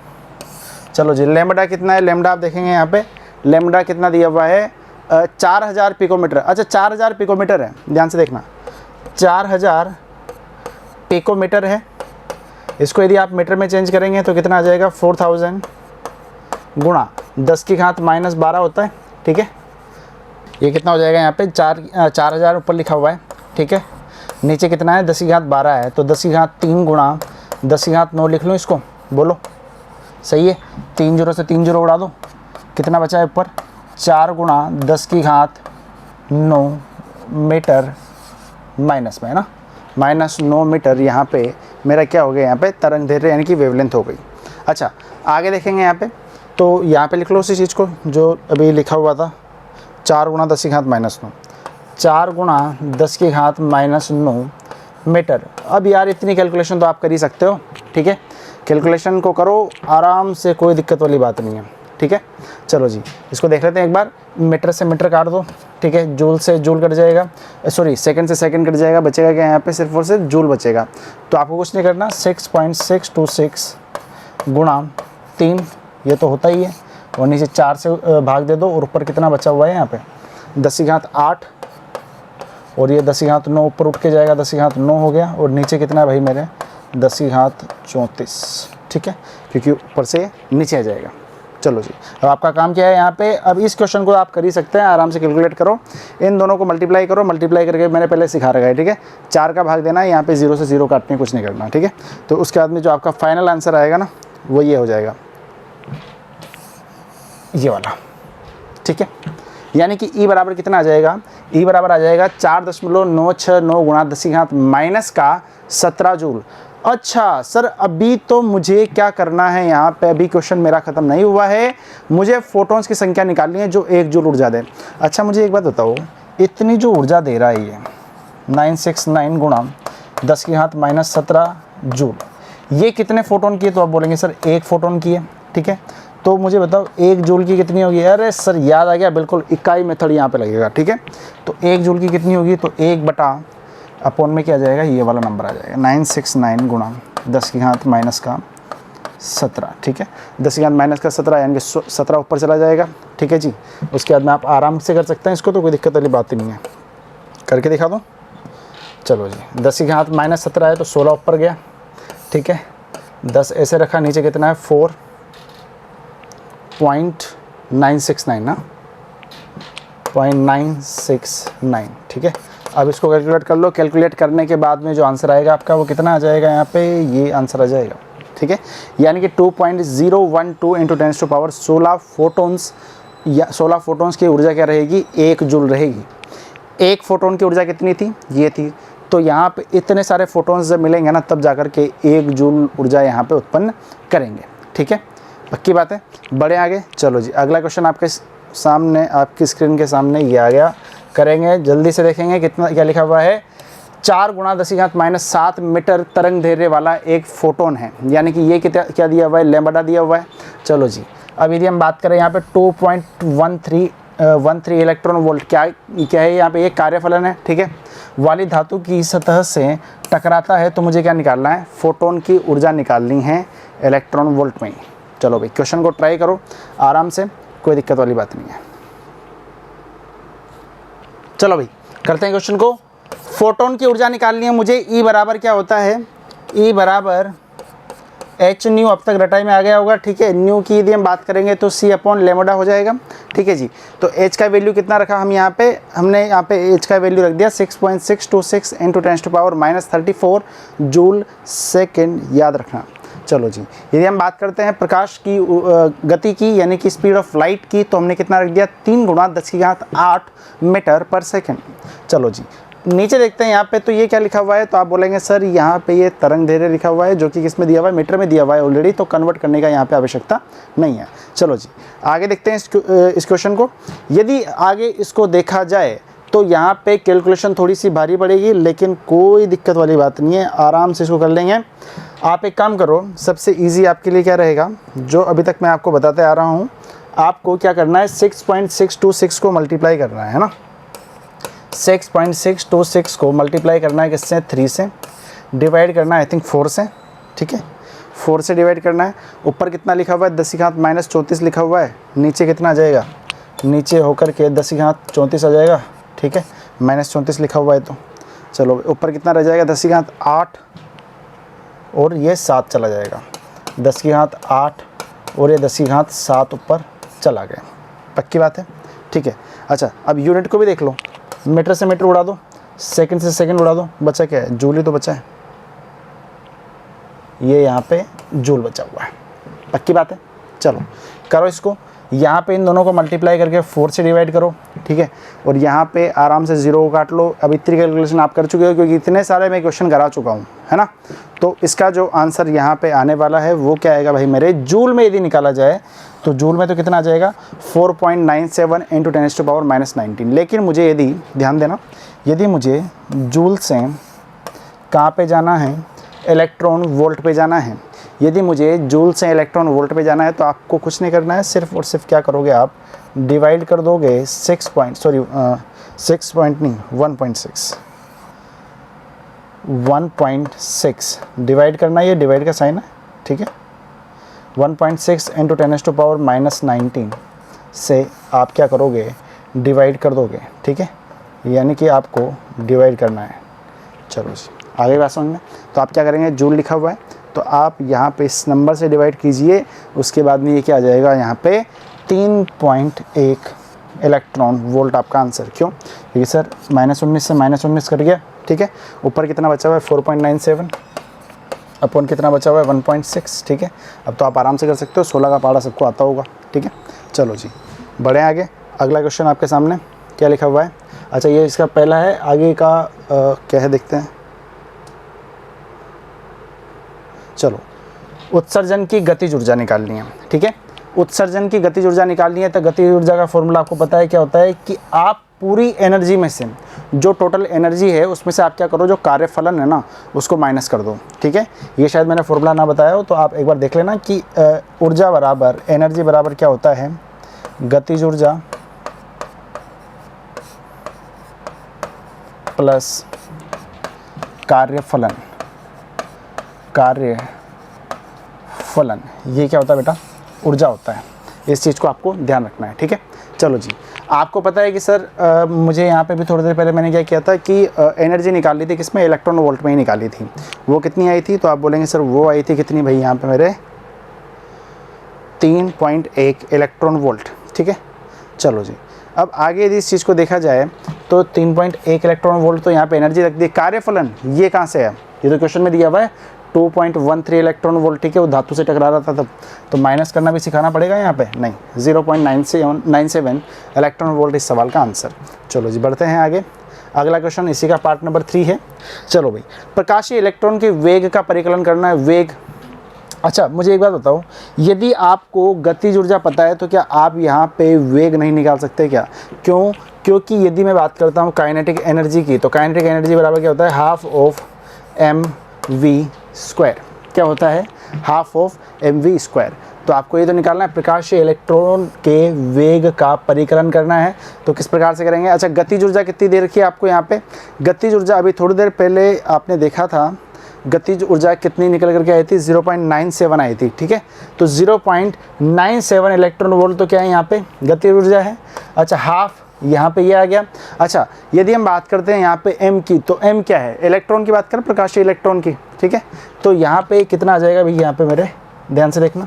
चलो जी, लेमडा कितना है, लेमडा आप देखेंगे यहाँ पे लेमडा कितना दिया हुआ है 4000 पिकोमीटर। अच्छा 4000 पिकोमीटर है, ध्यान से देखना, 4000 पिकोमीटर है। इसको यदि आप मीटर में चेंज करेंगे तो कितना आ जाएगा 4000 गुणा 10⁻⁻12 होता है, ठीक है। ये कितना हो जाएगा यहाँ पे 4000 ऊपर लिखा हुआ है, ठीक है। नीचे कितना है 10⁻12 है, तो 10⁻3 गुणा 10⁻9 लिख लो इसको, बोलो सही है। 3 जीरो से 3 जीरो उड़ा दो, कितना बचा है ऊपर 4 गुणा 10⁻9 मीटर माइनस में, है ना, -9 मीटर यहाँ पे मेरा क्या हो गया, यहाँ पे तरंग दैर्घ्य यानी कि वेवलेंथ हो गई। अच्छा आगे देखेंगे यहाँ पे, तो यहाँ पे लिख लो उसी चीज़ को जो अभी लिखा हुआ था, 4 गुणा 10⁻⁻9, 4 गुणा 10⁻⁻9 मीटर। अब यार इतनी कैलकुलेशन तो आप कर ही सकते हो, ठीक है, कैलकुलेशन को करो आराम से, कोई दिक्कत वाली बात नहीं है, ठीक है। चलो जी इसको देख लेते हैं एक बार, मीटर से मीटर काट दो, ठीक है, जूल से जूल कट जाएगा, सॉरी सेकंड से सेकंड कट जाएगा, बचेगा क्या यहाँ पे सिर्फ और सिर्फ जूल बचेगा। तो आपको कुछ नहीं करना, 6.626 गुणा 3, ये तो होता ही है, और नीचे 4 से भाग दे दो, और ऊपर कितना बचा हुआ है यहाँ पे 10⁸8, और ये 10⁸9 ऊपर उठ के जाएगा, 10⁸9 हो गया, और नीचे कितना है भाई मेरे 10�34, ठीक है, क्योंकि ऊपर से नीचे आ जाएगा। चलो जी, अब आपका काम क्या है यहाँ पे, अब इस क्वेश्चन को आप कर ही सकते हैं, आराम से कैलकुलेट करो, इन दोनों को मल्टीप्लाई करो, मल्टीप्लाई करके मैंने पहले सिखा रखा है, ठीक है। 4 का भाग देना है, यहाँ पे 0 से 0 काटने, कुछ नहीं करना, ठीक है। तो उसके बाद में जो आपका फाइनल आंसर आएगा ना, वो ये हो जाएगा, ये वाला, ठीक है। यानी कि E बराबर कितना आ जाएगा, E बराबर आ जाएगा 4.969 गुणा 10⁻⁻17 जूल। अच्छा सर, अभी तो मुझे क्या करना है यहाँ पे, अभी क्वेश्चन मेरा ख़त्म नहीं हुआ है, मुझे फोटॉन्स की संख्या निकालनी है जो 1 जूल ऊर्जा दे। अच्छा मुझे एक बात बताओ, इतनी जो ऊर्जा दे रहा है ये 969 गुणा 10⁻⁻17 जूल, ये कितने फोटोन की है, तो आप बोलेंगे सर 1 फोटोन की है, ठीक है। तो मुझे बताओ 1 जूल की कितनी होगी, अरे सर याद आ गया, बिल्कुल इकाई मेथड यहाँ पे लगेगा, ठीक है। तो 1 जूल की कितनी होगी, तो 1 बटा अपॉन में क्या जाएगा, ये वाला नंबर आ जाएगा 969 गुणा 10⁻⁻17, ठीक है। 10⁻⁻17 यानी कि 17 ऊपर चला जाएगा, ठीक है जी। उसके बाद में आप आराम से कर सकते हैं इसको, तो कोई दिक्कत वाली बात ही नहीं है, करके दिखा दो। चलो जी, 10⁻⁻17 है तो 16 ऊपर गया, ठीक है। 10 ऐसे रखा, नीचे कितना है 4.969 ना, 0.969, ठीक है। अब इसको कैलकुलेट कर लो, कैलकुलेट करने के बाद में जो आंसर आएगा आपका वो कितना आ जाएगा, यहाँ पे ये आंसर आ जाएगा, ठीक है। यानी कि 2.012 × 10⁻16 फोटोन्स, या 16 फोटोन्स की ऊर्जा क्या रहेगी, 1 जूल रहेगी। 1 फोटोन की ऊर्जा कितनी थी, ये थी, तो यहाँ पे इतने सारे फोटोन्स जब मिलेंगे ना, तब जाकर के 1 जूल ऊर्जा यहाँ पे उत्पन्न करेंगे, ठीक है, पक्की बात है। बढ़े आगे, चलो जी अगला क्वेश्चन आपके सामने, आपकी स्क्रीन के सामने ये आ गया, करेंगे जल्दी से, देखेंगे कितना क्या लिखा हुआ है। 4 गुणा 10⁻⁻7 मीटर तरंग दैर्घ्य वाला एक फोटोन है, यानी कि ये क्या दिया हुआ है, लैम्बडा दिया हुआ है। चलो जी, अब यदि हम बात करें यहाँ पे 2.13 इलेक्ट्रॉन वोल्ट क्या है यहाँ पे, ये कार्यफलन है, ठीक है, वाली धातु की सतह से टकराता है, तो मुझे क्या निकालना है, फोटोन की ऊर्जा निकालनी है इलेक्ट्रॉन वोल्ट में। चलो भाई क्वेश्चन को ट्राई करो आराम से, कोई दिक्कत वाली बात नहीं है। चलो भाई करते हैं क्वेश्चन को। फोटोन की ऊर्जा निकालनी है मुझे। ई बराबर क्या होता है, ई बराबर एच न्यू, अब तक रटाई में आ गया होगा, ठीक है। न्यू की यदि हम बात करेंगे तो सी अपॉन लेमोडा हो जाएगा, ठीक है जी। तो एच का वैल्यू कितना रखा हम यहाँ पे, हमने यहाँ पे एच का वैल्यू रख दिया 6.626 इंटू 10⁻⁻34 जूल सेकेंड, याद रखना। चलो जी, यदि हम बात करते हैं प्रकाश की गति की यानी कि स्पीड ऑफ लाइट की, तो हमने कितना रख दिया 3 × 10⁸ मीटर पर सेकेंड। चलो जी नीचे देखते हैं यहाँ पे, तो ये क्या लिखा हुआ है, तो आप बोलेंगे सर यहाँ पे ये तरंग दैर्घ्य लिखा हुआ है जो कि किस में दिया हुआ है, मीटर में दिया हुआ है ऑलरेडी, तो कन्वर्ट करने का यहाँ पे आवश्यकता नहीं है। चलो जी आगे देखते हैं इस क्वेश्चन को। यदि आगे इसको देखा जाए तो यहाँ पे कैलकुलेशन थोड़ी सी भारी पड़ेगी, लेकिन कोई दिक्कत वाली बात नहीं है, आराम से इसको कर लेंगे। आप एक काम करो, सबसे ईजी आपके लिए क्या रहेगा, जो अभी तक मैं आपको बताते आ रहा हूँ, आपको क्या करना है 6.626 को मल्टीप्लाई करना है ना, 6.626 को मल्टीप्लाई करना है किससे, 3 से, डिवाइड करना है आई थिंक 4 से, ठीक है, 4 से डिवाइड करना है। ऊपर कितना लिखा हुआ है 10⁻⁻34 लिखा हुआ है, नीचे कितना आ जाएगा, नीचे होकर के 10⁻34 आ जाएगा, ठीक है, -34 लिखा हुआ है। तो चलो ऊपर कितना रह जाएगा 10⁸8 और ये 7 चला जाएगा, 10⁸8 और ये 10⁸7 ऊपर चला गया, पक्की बात है, ठीक है। अच्छा अब यूनिट को भी देख लो, मीटर से मीटर उड़ा दो, सेकंड से सेकंड उड़ा दो, बचा क्या है, जूल ही तो बचा है, ये यहाँ पे जूल बचा हुआ है, पक्की बात है। चलो करो इसको, यहाँ पे इन दोनों को मल्टीप्लाई करके 4 से डिवाइड करो, ठीक है, और यहाँ पे आराम से 0 को काट लो। अब इतनी कैलकुलेशन आप कर चुके हो क्योंकि इतने सारे मैं क्वेश्चन करा चुका हूँ, है ना। तो इसका जो आंसर यहाँ पे आने वाला है वो क्या आएगा भाई मेरे, जूल में यदि निकाला जाए तो जूल में तो कितना आ जाएगा 4.97 इंटू 10⁻⁻19। लेकिन मुझे यदि ध्यान देना, यदि मुझे जूल से कहाँ पे जाना है, इलेक्ट्रॉन वोल्ट पे जाना है, यदि मुझे जूल से इलेक्ट्रॉन वोल्ट पे जाना है तो आपको कुछ नहीं करना है, सिर्फ और सिर्फ क्या करोगे आप, डिवाइड कर दोगे 1.6 डिवाइड करना, ये डिवाइड का साइन है, ठीक है, 1.6 इंटू 10⁻⁻19 से आप क्या करोगे, डिवाइड कर दोगे, ठीक है, यानी कि आपको डिवाइड करना है। चलो जी आगे बात समझ में, तो आप क्या करेंगे, जूल लिखा हुआ है तो आप यहाँ पे इस नंबर से डिवाइड कीजिए, उसके बाद में ये क्या आ जाएगा, यहाँ पे 3.1 इलेक्ट्रॉन वोल्ट आपका आंसर। क्यों, क्योंकि सर -19 से -19 कट गया, ठीक है, ऊपर कितना बचा हुआ है 4.97 अपॉन कितना बचा हुआ है 1.6, ठीक है। अब तो आप आराम से कर सकते हो, 16 का पहाड़ा सबको आता होगा, ठीक है। चलो जी बढ़े आगे, अगला क्वेश्चन आपके सामने क्या लिखा हुआ है। अच्छा ये इसका पहला है, आगे का क्या है देखते हैं। चलो उत्सर्जन की गतिज ऊर्जा निकालनी है, ठीक है, उत्सर्जन की गतिज ऊर्जा निकालनी है। तो गतिज ऊर्जा का फॉर्मूला आपको पता है क्या होता है कि आप पूरी एनर्जी में से, जो टोटल एनर्जी है उसमें से आप क्या करो, जो कार्यफलन है ना उसको माइनस कर दो, ठीक है। ये शायद मैंने फॉर्मूला ना बताया हो तो आप एक बार देख लेना कि ऊर्जा बराबर एनर्जी बराबर क्या होता है, गतिज ऊर्जा प्लस कार्यफलन, कार्यफलन ये क्या होता है बेटा, ऊर्जा होता है। इस चीज़ को आपको ध्यान रखना है, ठीक है। चलो जी आपको पता है कि सर मुझे यहाँ पे भी थोड़ी देर पहले मैंने क्या किया था कि एनर्जी निकाल ली थी, किसमें, इलेक्ट्रॉन वोल्ट में ही निकाली थी। वो कितनी आई थी, तो आप बोलेंगे सर वो आई थी कितनी भाई, यहाँ पे मेरे 3.1 इलेक्ट्रॉन वोल्ट, ठीक है। चलो जी अब आगे यदि इस चीज़ को देखा जाए तो 3.1 इलेक्ट्रॉन वोल्ट तो यहाँ पे एनर्जी रख दी। कार्यफलन ये कहाँ से है, ये तो क्वेश्चन में दिया हुआ है 2.13 इलेक्ट्रॉन वोल्ट, ठीक है, वो धातु से टकरा रहा था तब, तो माइनस करना भी सिखाना पड़ेगा यहाँ पे, नहीं 0.97 इलेक्ट्रॉन वोल्ट इस सवाल का आंसर। चलो जी बढ़ते हैं आगे, अगला क्वेश्चन इसी का पार्ट नंबर 3 है। चलो भाई प्रकाशीय इलेक्ट्रॉन के वेग का परिकलन करना है, वेग। अच्छा मुझे एक बात बताओ, यदि आपको गतिज ऊर्जा पता है तो क्या आप यहाँ पे वेग नहीं निकाल सकते क्या, क्यों, क्योंकि यदि मैं बात करता हूँ काइनेटिक एनर्जी की, तो काइनेटिक एनर्जी बराबर क्या होता है, हाफ ऑफ mv स्क्वायर, क्या होता है, हाफ ऑफ mv स्क्वायर। तो आपको ये तो निकालना है प्रकाशीय इलेक्ट्रॉन के वेग का परिकलन करना है, तो किस प्रकार से करेंगे। अच्छा गतिज ऊर्जा कितनी दे रखी है आपको यहाँ पे, गतिज ऊर्जा अभी थोड़ी देर पहले आपने देखा था गतिज ऊर्जा कितनी निकल करके आई थी, 0.97 आई थी, ठीक है। तो 0.97 इलेक्ट्रॉन वोल्ट तो क्या है यहाँ पे गतिज ऊर्जा है। अच्छा, हाफ यहाँ पे ये आ गया। अच्छा, यदि हम बात करते हैं यहाँ पे m की, तो m क्या है, इलेक्ट्रॉन की बात करें, प्रकाशीय इलेक्ट्रॉन की, ठीक है। तो यहाँ पे कितना आ जाएगा भाई, यहाँ पे मेरे ध्यान से देखना,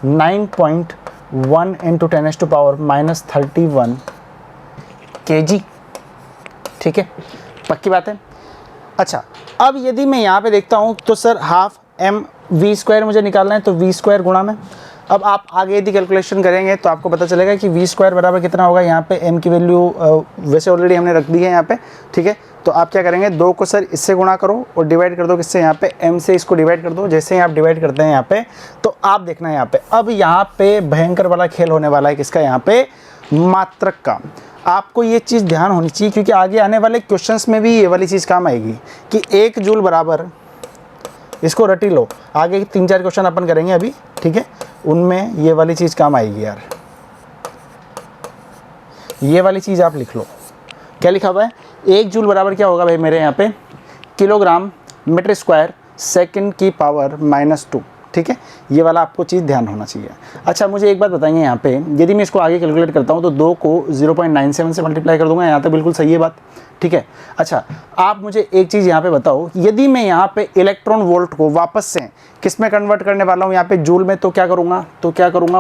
9.1 इंटू 10⁻⁻31 kg, ठीक है, पक्की बात है। अच्छा, अब यदि मैं यहाँ पे देखता हूँ तो सर हाफ m v² मुझे निकालना है, तो v² गुणा में, अब आप आगे यदि कैलकुलेशन करेंगे तो आपको पता चलेगा कि v² बराबर कितना होगा। यहाँ पे m की वैल्यू वैसे ऑलरेडी हमने रख दी है यहाँ पे, ठीक है। तो आप क्या करेंगे, 2 को सर इससे गुणा करो और डिवाइड कर दो किससे, यहाँ पे m से इसको डिवाइड कर दो। जैसे ही आप डिवाइड करते हैं यहाँ पे, तो आप देखना यहाँ पे, अब यहाँ पे भयंकर वाला खेल होने वाला है किसका, यहाँ पे मात्रक का। आपको ये चीज़ ध्यान होनी चाहिए, क्योंकि आगे आने वाले क्वेश्चंस में भी ये वाली चीज़ काम आएगी कि 1 जूल बराबर, इसको रटी लो, आगे 3-4 क्वेश्चन अपन करेंगे अभी, ठीक है, उनमें ये वाली चीज़ काम आएगी यार। ये वाली चीज़ आप लिख लो, क्या लिखा हुआ है, 1 जूल बराबर क्या होगा भाई मेरे यहाँ पे, किलोग्राम मीटर स्क्वायर सेकंड की पावर -2, ठीक है। ये वाला आपको चीज़ ध्यान होना चाहिए। अच्छा, मुझे एक बात बताएंगे यहाँ पे, यदि मैं इसको आगे कैलकुलेट करता हूँ तो 2 को 0.97 से मल्टीप्लाई कर दूंगा, यहाँ तक बिल्कुल सही है बात, ठीक है। अच्छा, आप मुझे एक चीज़ यहाँ पे बताओ, यदि मैं यहाँ पे इलेक्ट्रॉन वोल्ट को वापस से किस में कन्वर्ट करने वाला हूँ, यहाँ पे जूल में, तो क्या करूँगा,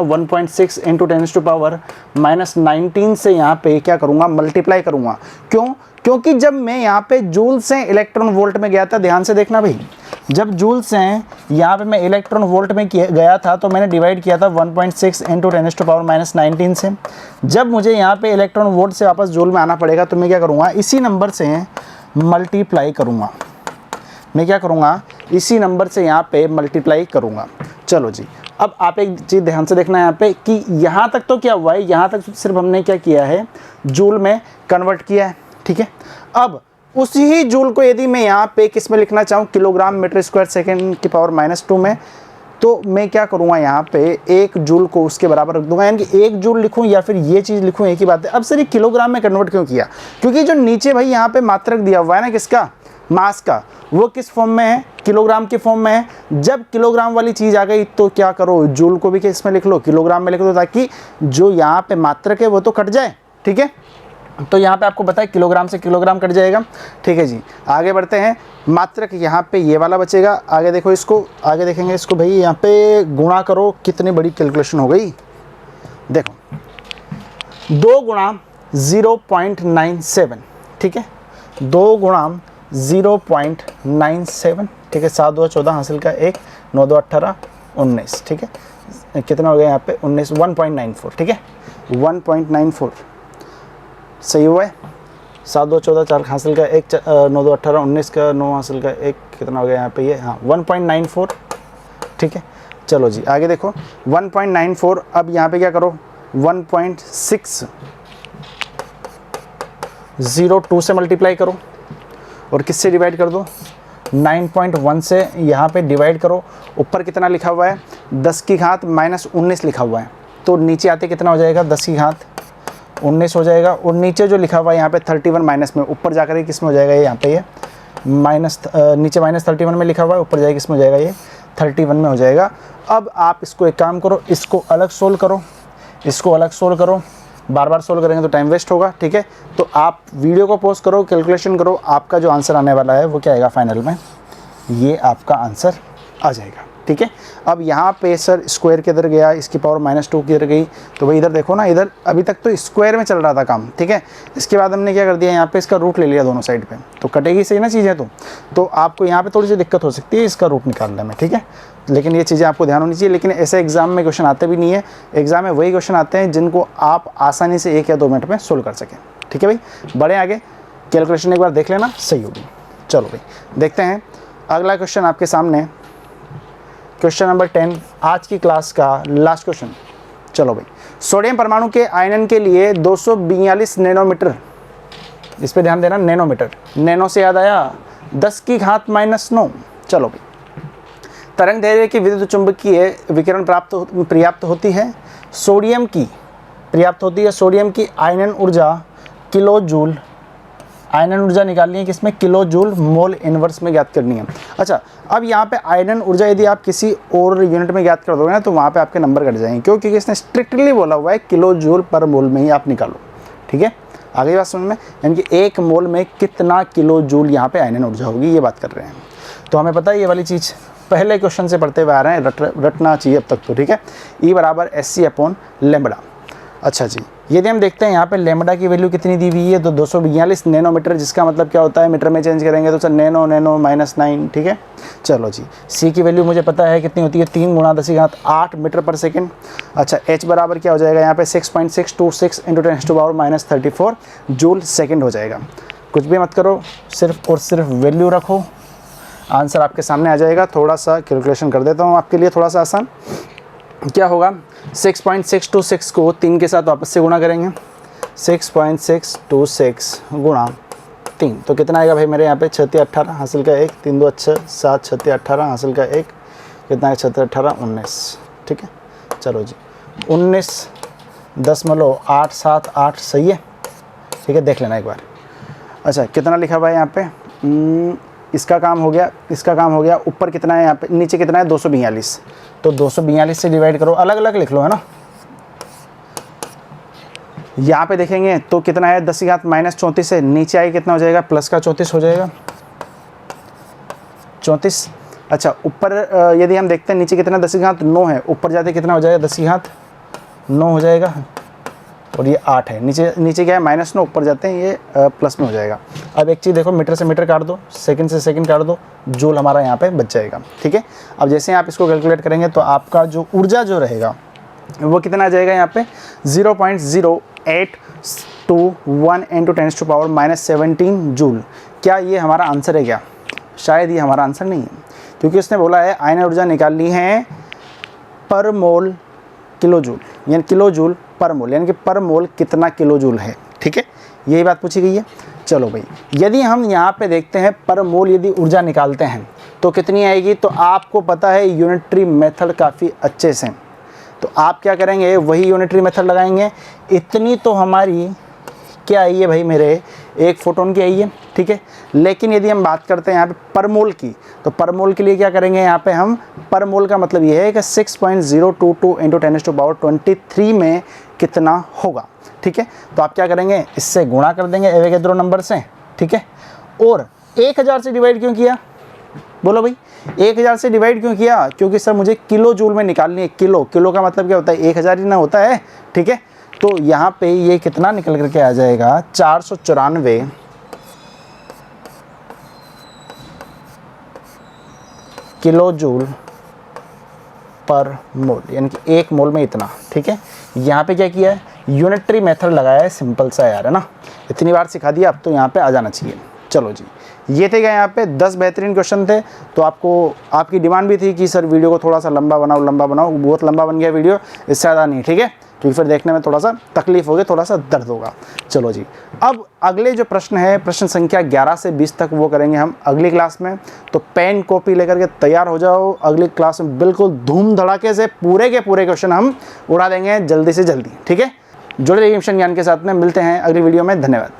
1.6 इंटू 10⁻⁻19 से यहाँ पे क्या करूँगा, मल्टीप्लाई करूँगा। क्यों, क्योंकि जब मैं यहाँ पे जूल से इलेक्ट्रॉन वोल्ट में गया था, ध्यान से देखना भाई, जब जूल से यहाँ पे मैं इलेक्ट्रॉन वोल्ट में गया था तो मैंने डिवाइड किया था 1.6 इंटू 10⁻⁻19 से। जब मुझे यहाँ पे इलेक्ट्रॉन वोल्ट से वापस जूल में आना पड़ेगा तो मैं क्या करूँगा, इसी नंबर से मल्टीप्लाई करूँगा। मैं क्या करूँगा, इसी नंबर से यहाँ पे मल्टीप्लाई करूँगा। चलो जी, अब आप एक चीज़ ध्यान से देखना यहाँ पे कि यहाँ तक तो क्या हुआ है, यहाँ तक सिर्फ हमने क्या किया है, जूल में कन्वर्ट किया है, ठीक है। अब उसी ही जूल को यदि मैं यहाँ पे किस में लिखना चाहूँ, किलोग्राम मीटर स्क्वायर सेकंड की पावर -2 में, तो मैं क्या करूँगा, यहाँ पे 1 जूल को उसके बराबर रख दूंगा, यानी कि 1 जूल लिखूँ या फिर ये चीज़ लिखूँ, एक ही बात है। अब सर ये किलोग्राम में कन्वर्ट क्यों किया, क्योंकि जो नीचे भाई यहाँ पे मात्रक दिया हुआ है ना किसका, मास का, वो किस फॉर्म में है, किलोग्राम के फॉर्म में है। जब किलोग्राम वाली चीज़ आ गई तो क्या करो, जूल को भी किस में लिख लो, किलोग्राम में लिख दो, ताकि जो यहाँ पे मात्रक है वो तो कट जाए, ठीक है। तो यहाँ पे आपको पता है किलोग्राम से किलोग्राम कट जाएगा, ठीक है जी। आगे बढ़ते हैं, मात्रक यहाँ पे ये वाला बचेगा। आगे देखो, इसको आगे देखेंगे, इसको भाई यहाँ पे गुणा करो, कितनी बड़ी कैलकुलेशन हो गई। देखो 2 गुणा 0.97, ठीक है, 2 गुणा 0.97, ठीक है, 7 2 14 हासिल का 1, 9 2 18 19, ठीक है, कितना हो गया यहाँ पे 19, 1.94, ठीक है, 1.94 सही हुआ है। 7 2 14 4 हासिल का 1, 9 2 18 19 का 9 हासिल का 1, कितना हो गया यहाँ पे ये, हाँ 1.94, ठीक है। चलो जी, आगे देखो 1.94, अब यहाँ पे क्या करो, 1.602 से मल्टीप्लाई करो और किससे डिवाइड कर दो, 9.1 से यहाँ पे डिवाइड करो। ऊपर कितना लिखा हुआ है, 10 की घात -19 लिखा हुआ है, तो नीचे आते कितना हो जाएगा, 10 की घात 19 हो जाएगा। और नीचे जो लिखा हुआ है यहाँ पे 31 माइनस में, ऊपर जाकर किस में हो जाएगा, ये यहाँ पे ये माइनस, नीचे -31 में लिखा हुआ है, ऊपर जाएगा किस में हो जाएगा, ये 31 में हो जाएगा। अब आप इसको एक काम करो, इसको अलग सोल्व करो, इसको अलग सोल्व करो, बार बार सोल्व करेंगे तो टाइम वेस्ट होगा, ठीक है। तो आप वीडियो को पॉज करो, कैलकुलेशन करो, आपका जो आंसर आने वाला है वो क्या आएगा फाइनल में, ये आपका आंसर आ जाएगा, ठीक है। अब यहाँ पे सर स्क्वायर किधर गया, इसकी पावर -2 किधर गई, तो भाई इधर देखो ना, इधर अभी तक तो स्क्वायर में चल रहा था काम, ठीक है। इसके बाद हमने क्या कर दिया, यहाँ पे इसका रूट ले लिया दोनों साइड पे, तो कटेगी सही ना चीज़ें। तो आपको यहाँ पे थोड़ी सी दिक्कत हो सकती है इसका रूट निकालने में, ठीक है, लेकिन ये चीज़ें आपको ध्यान होनी चाहिए। लेकिन ऐसे एग्जाम में क्वेश्चन आते भी नहीं है, एग्जाम में वही क्वेश्चन आते हैं जिनको आप आसानी से 1 या 2 मिनट में सोल्व कर सकें, ठीक है भाई। बड़े आगे कैलकुलेशन एक बार देख लेना, सही होगी। चलो भाई देखते हैं अगला क्वेश्चन आपके सामने, क्वेश्चन नंबर 10, आज की क्लास का लास्ट क्वेश्चन। चलो भाई, सोडियम परमाणु के आयनन के लिए 242 नैनोमीटर, इस पे ध्यान देना, नैनोमीटर, नैनो से याद आया 10 की घात -9। चलो भाई, तरंग दैर्घ्य की विद्युत चुंबकीय विकिरण पर्याप्त होती है, सोडियम की पर्याप्त होती है, सोडियम की आयनन ऊर्जा किलो जूल आयनन ऊर्जा निकालनी है किसमें, किलो जूल मोल इनवर्स में ज्ञात करनी है। अच्छा, अब यहाँ पे आयनन ऊर्जा यदि आप किसी और यूनिट में ज्ञात कर दोगे ना तो वहाँ पे आपके नंबर कट जाएंगे, क्यों, क्योंकि इसने स्ट्रिक्टली बोला हुआ है किलो जूल पर मोल में ही आप निकालो। ठीक है, आगे बात समझ में, यानी कि 1 मोल में कितना किलो जूल यहाँ पे आयनन ऊर्जा होगी, ये बात कर रहे हैं। तो हमें पता है ये वाली चीज़ पहले क्वेश्चन से पढ़ते हुए आ रहे हैं, रटना चाहिए अब तक तो। ठीक है, E बराबर SC/λ। अच्छा जी, यदि हम देखते हैं यहाँ पे लैम्बडा की वैल्यू कितनी दी हुई है, तो 242 नैनोमीटर, जिसका मतलब क्या होता है, मीटर में चेंज करेंगे तो सर नैनो नैनो -9। ठीक है, चलो जी, C की वैल्यू मुझे पता है कितनी होती है, 3 × 10⁸ मीटर पर सेकेंड। अच्छा, H बराबर क्या हो जाएगा यहाँ पे 6.626 × 10⁻34 जूल सेकेंड हो जाएगा। कुछ भी मत करो, सिर्फ और सिर्फ वैल्यू रखो, आंसर आपके सामने आ जाएगा। थोड़ा सा कैलकुलेशन कर देता हूँ आपके लिए थोड़ा सा आसान। क्या होगा, 6.626 को 3 के साथ वापस से गुणा करेंगे, 6.626 गुणा 3 तो कितना आएगा भाई मेरे यहाँ पे, 6 × 18 हासिल का 1, 3 2 6 7, 6 × 18 हासिल का 1, कितना है 6 × 18 19। ठीक है, चलो जी, 19.878 सही है। ठीक है, देख लेना एक बार। अच्छा, कितना लिखा हुआ है यहाँ पे, इसका काम हो गया, इसका काम हो गया, ऊपर कितना है यहाँ पे, नीचे कितना है 242, तो 242 से डिवाइड करो, अलग अलग लिख लो, है ना। यहाँ पे देखेंगे तो कितना है 10⁻−34 है, नीचे आए कितना हो जाएगा, प्लस का 34 हो जाएगा, 34। अच्छा, ऊपर यदि हम देखते हैं नीचे कितना 10⁻9 है, ऊपर जाते कितना हो जाएगा 10⁻9 हो जाएगा, और ये 8 है, नीचे क्या है -9, ऊपर जाते हैं ये प्लस में हो जाएगा। अब एक चीज़ देखो, मीटर से मीटर काट दो, सेकंड से सेकंड काट दो, जूल हमारा यहाँ पे बच जाएगा। ठीक है, अब जैसे आप इसको कैलकुलेट करेंगे तो आपका जो ऊर्जा जो रहेगा वो कितना आ जाएगा यहाँ पे 0.0821 × 10⁻17 जूल। क्या ये हमारा आंसर है क्या? शायद ये हमारा आंसर नहीं है, क्योंकि उसने बोला है आयनन ऊर्जा निकालनी है पर मोल किलो जूल, यानी किलो जूल पर मोल, यानी कि पर मोल कितना किलो जूल है। ठीक है, यही बात पूछी गई है। चलो भाई, यदि हम यहाँ पे देखते हैं पर मोल यदि ऊर्जा निकालते हैं तो कितनी आएगी, तो आपको पता है यूनिटरी मेथड काफ़ी अच्छे से, तो आप क्या करेंगे, वही यूनिटरी मेथड लगाएंगे। इतनी तो हमारी क्या आई है भाई मेरे, 1 फोटोन की आई है। ठीक है, लेकिन यदि हम बात करते हैं यहाँ पे पर मोल की, तो पर मोल के लिए क्या करेंगे, यहाँ पे हम पर मोल का मतलब ये है कि 6.022 × 10⁻23 में कितना होगा। ठीक है, तो आप क्या करेंगे, इससे गुणा कर देंगे एवोगैड्रो नंबर से। ठीक है, और 1000 से डिवाइड क्यों किया, बोलो भाई, 1000 से डिवाइड क्यों किया, क्योंकि सर मुझे किलो जूल में निकालनी है। किलो किलो का मतलब क्या होता है, 1000 ही ना होता है। ठीक है, तो यहाँ पे ये कितना निकल करके आ जाएगा, 494 किलो जूल पर मोल, यानी कि 1 मोल में इतना। ठीक है, यहाँ पे क्या किया है, यूनिटरी मेथड लगाया है, सिंपल सा यार, है ना। इतनी बार सिखा दिया, अब तो यहाँ पे आ जाना चाहिए। चलो जी, ये थे क्या यहाँ पे 10 बेहतरीन क्वेश्चन थे। तो आपकी डिमांड भी थी कि सर वीडियो को थोड़ा सा लंबा बनाओ, बहुत लंबा बन गया वीडियो, इससे ज़्यादा नहीं। ठीक है, क्योंकि फिर देखने में थोड़ा सा तकलीफ होगी, थोड़ा सा दर्द होगा। चलो जी, अब अगले जो प्रश्न है, प्रश्न संख्या 11 से 20 तक, वो करेंगे हम अगली क्लास में। तो पेन कॉपी लेकर के तैयार हो जाओ, अगली क्लास में बिल्कुल धूम धड़ाके से पूरे के पूरे क्वेश्चन हम उड़ा देंगे जल्दी से जल्दी। ठीक है, जुड़े रहिए मिशन ज्ञान के साथ में, मिलते हैं अगली वीडियो में। धन्यवाद।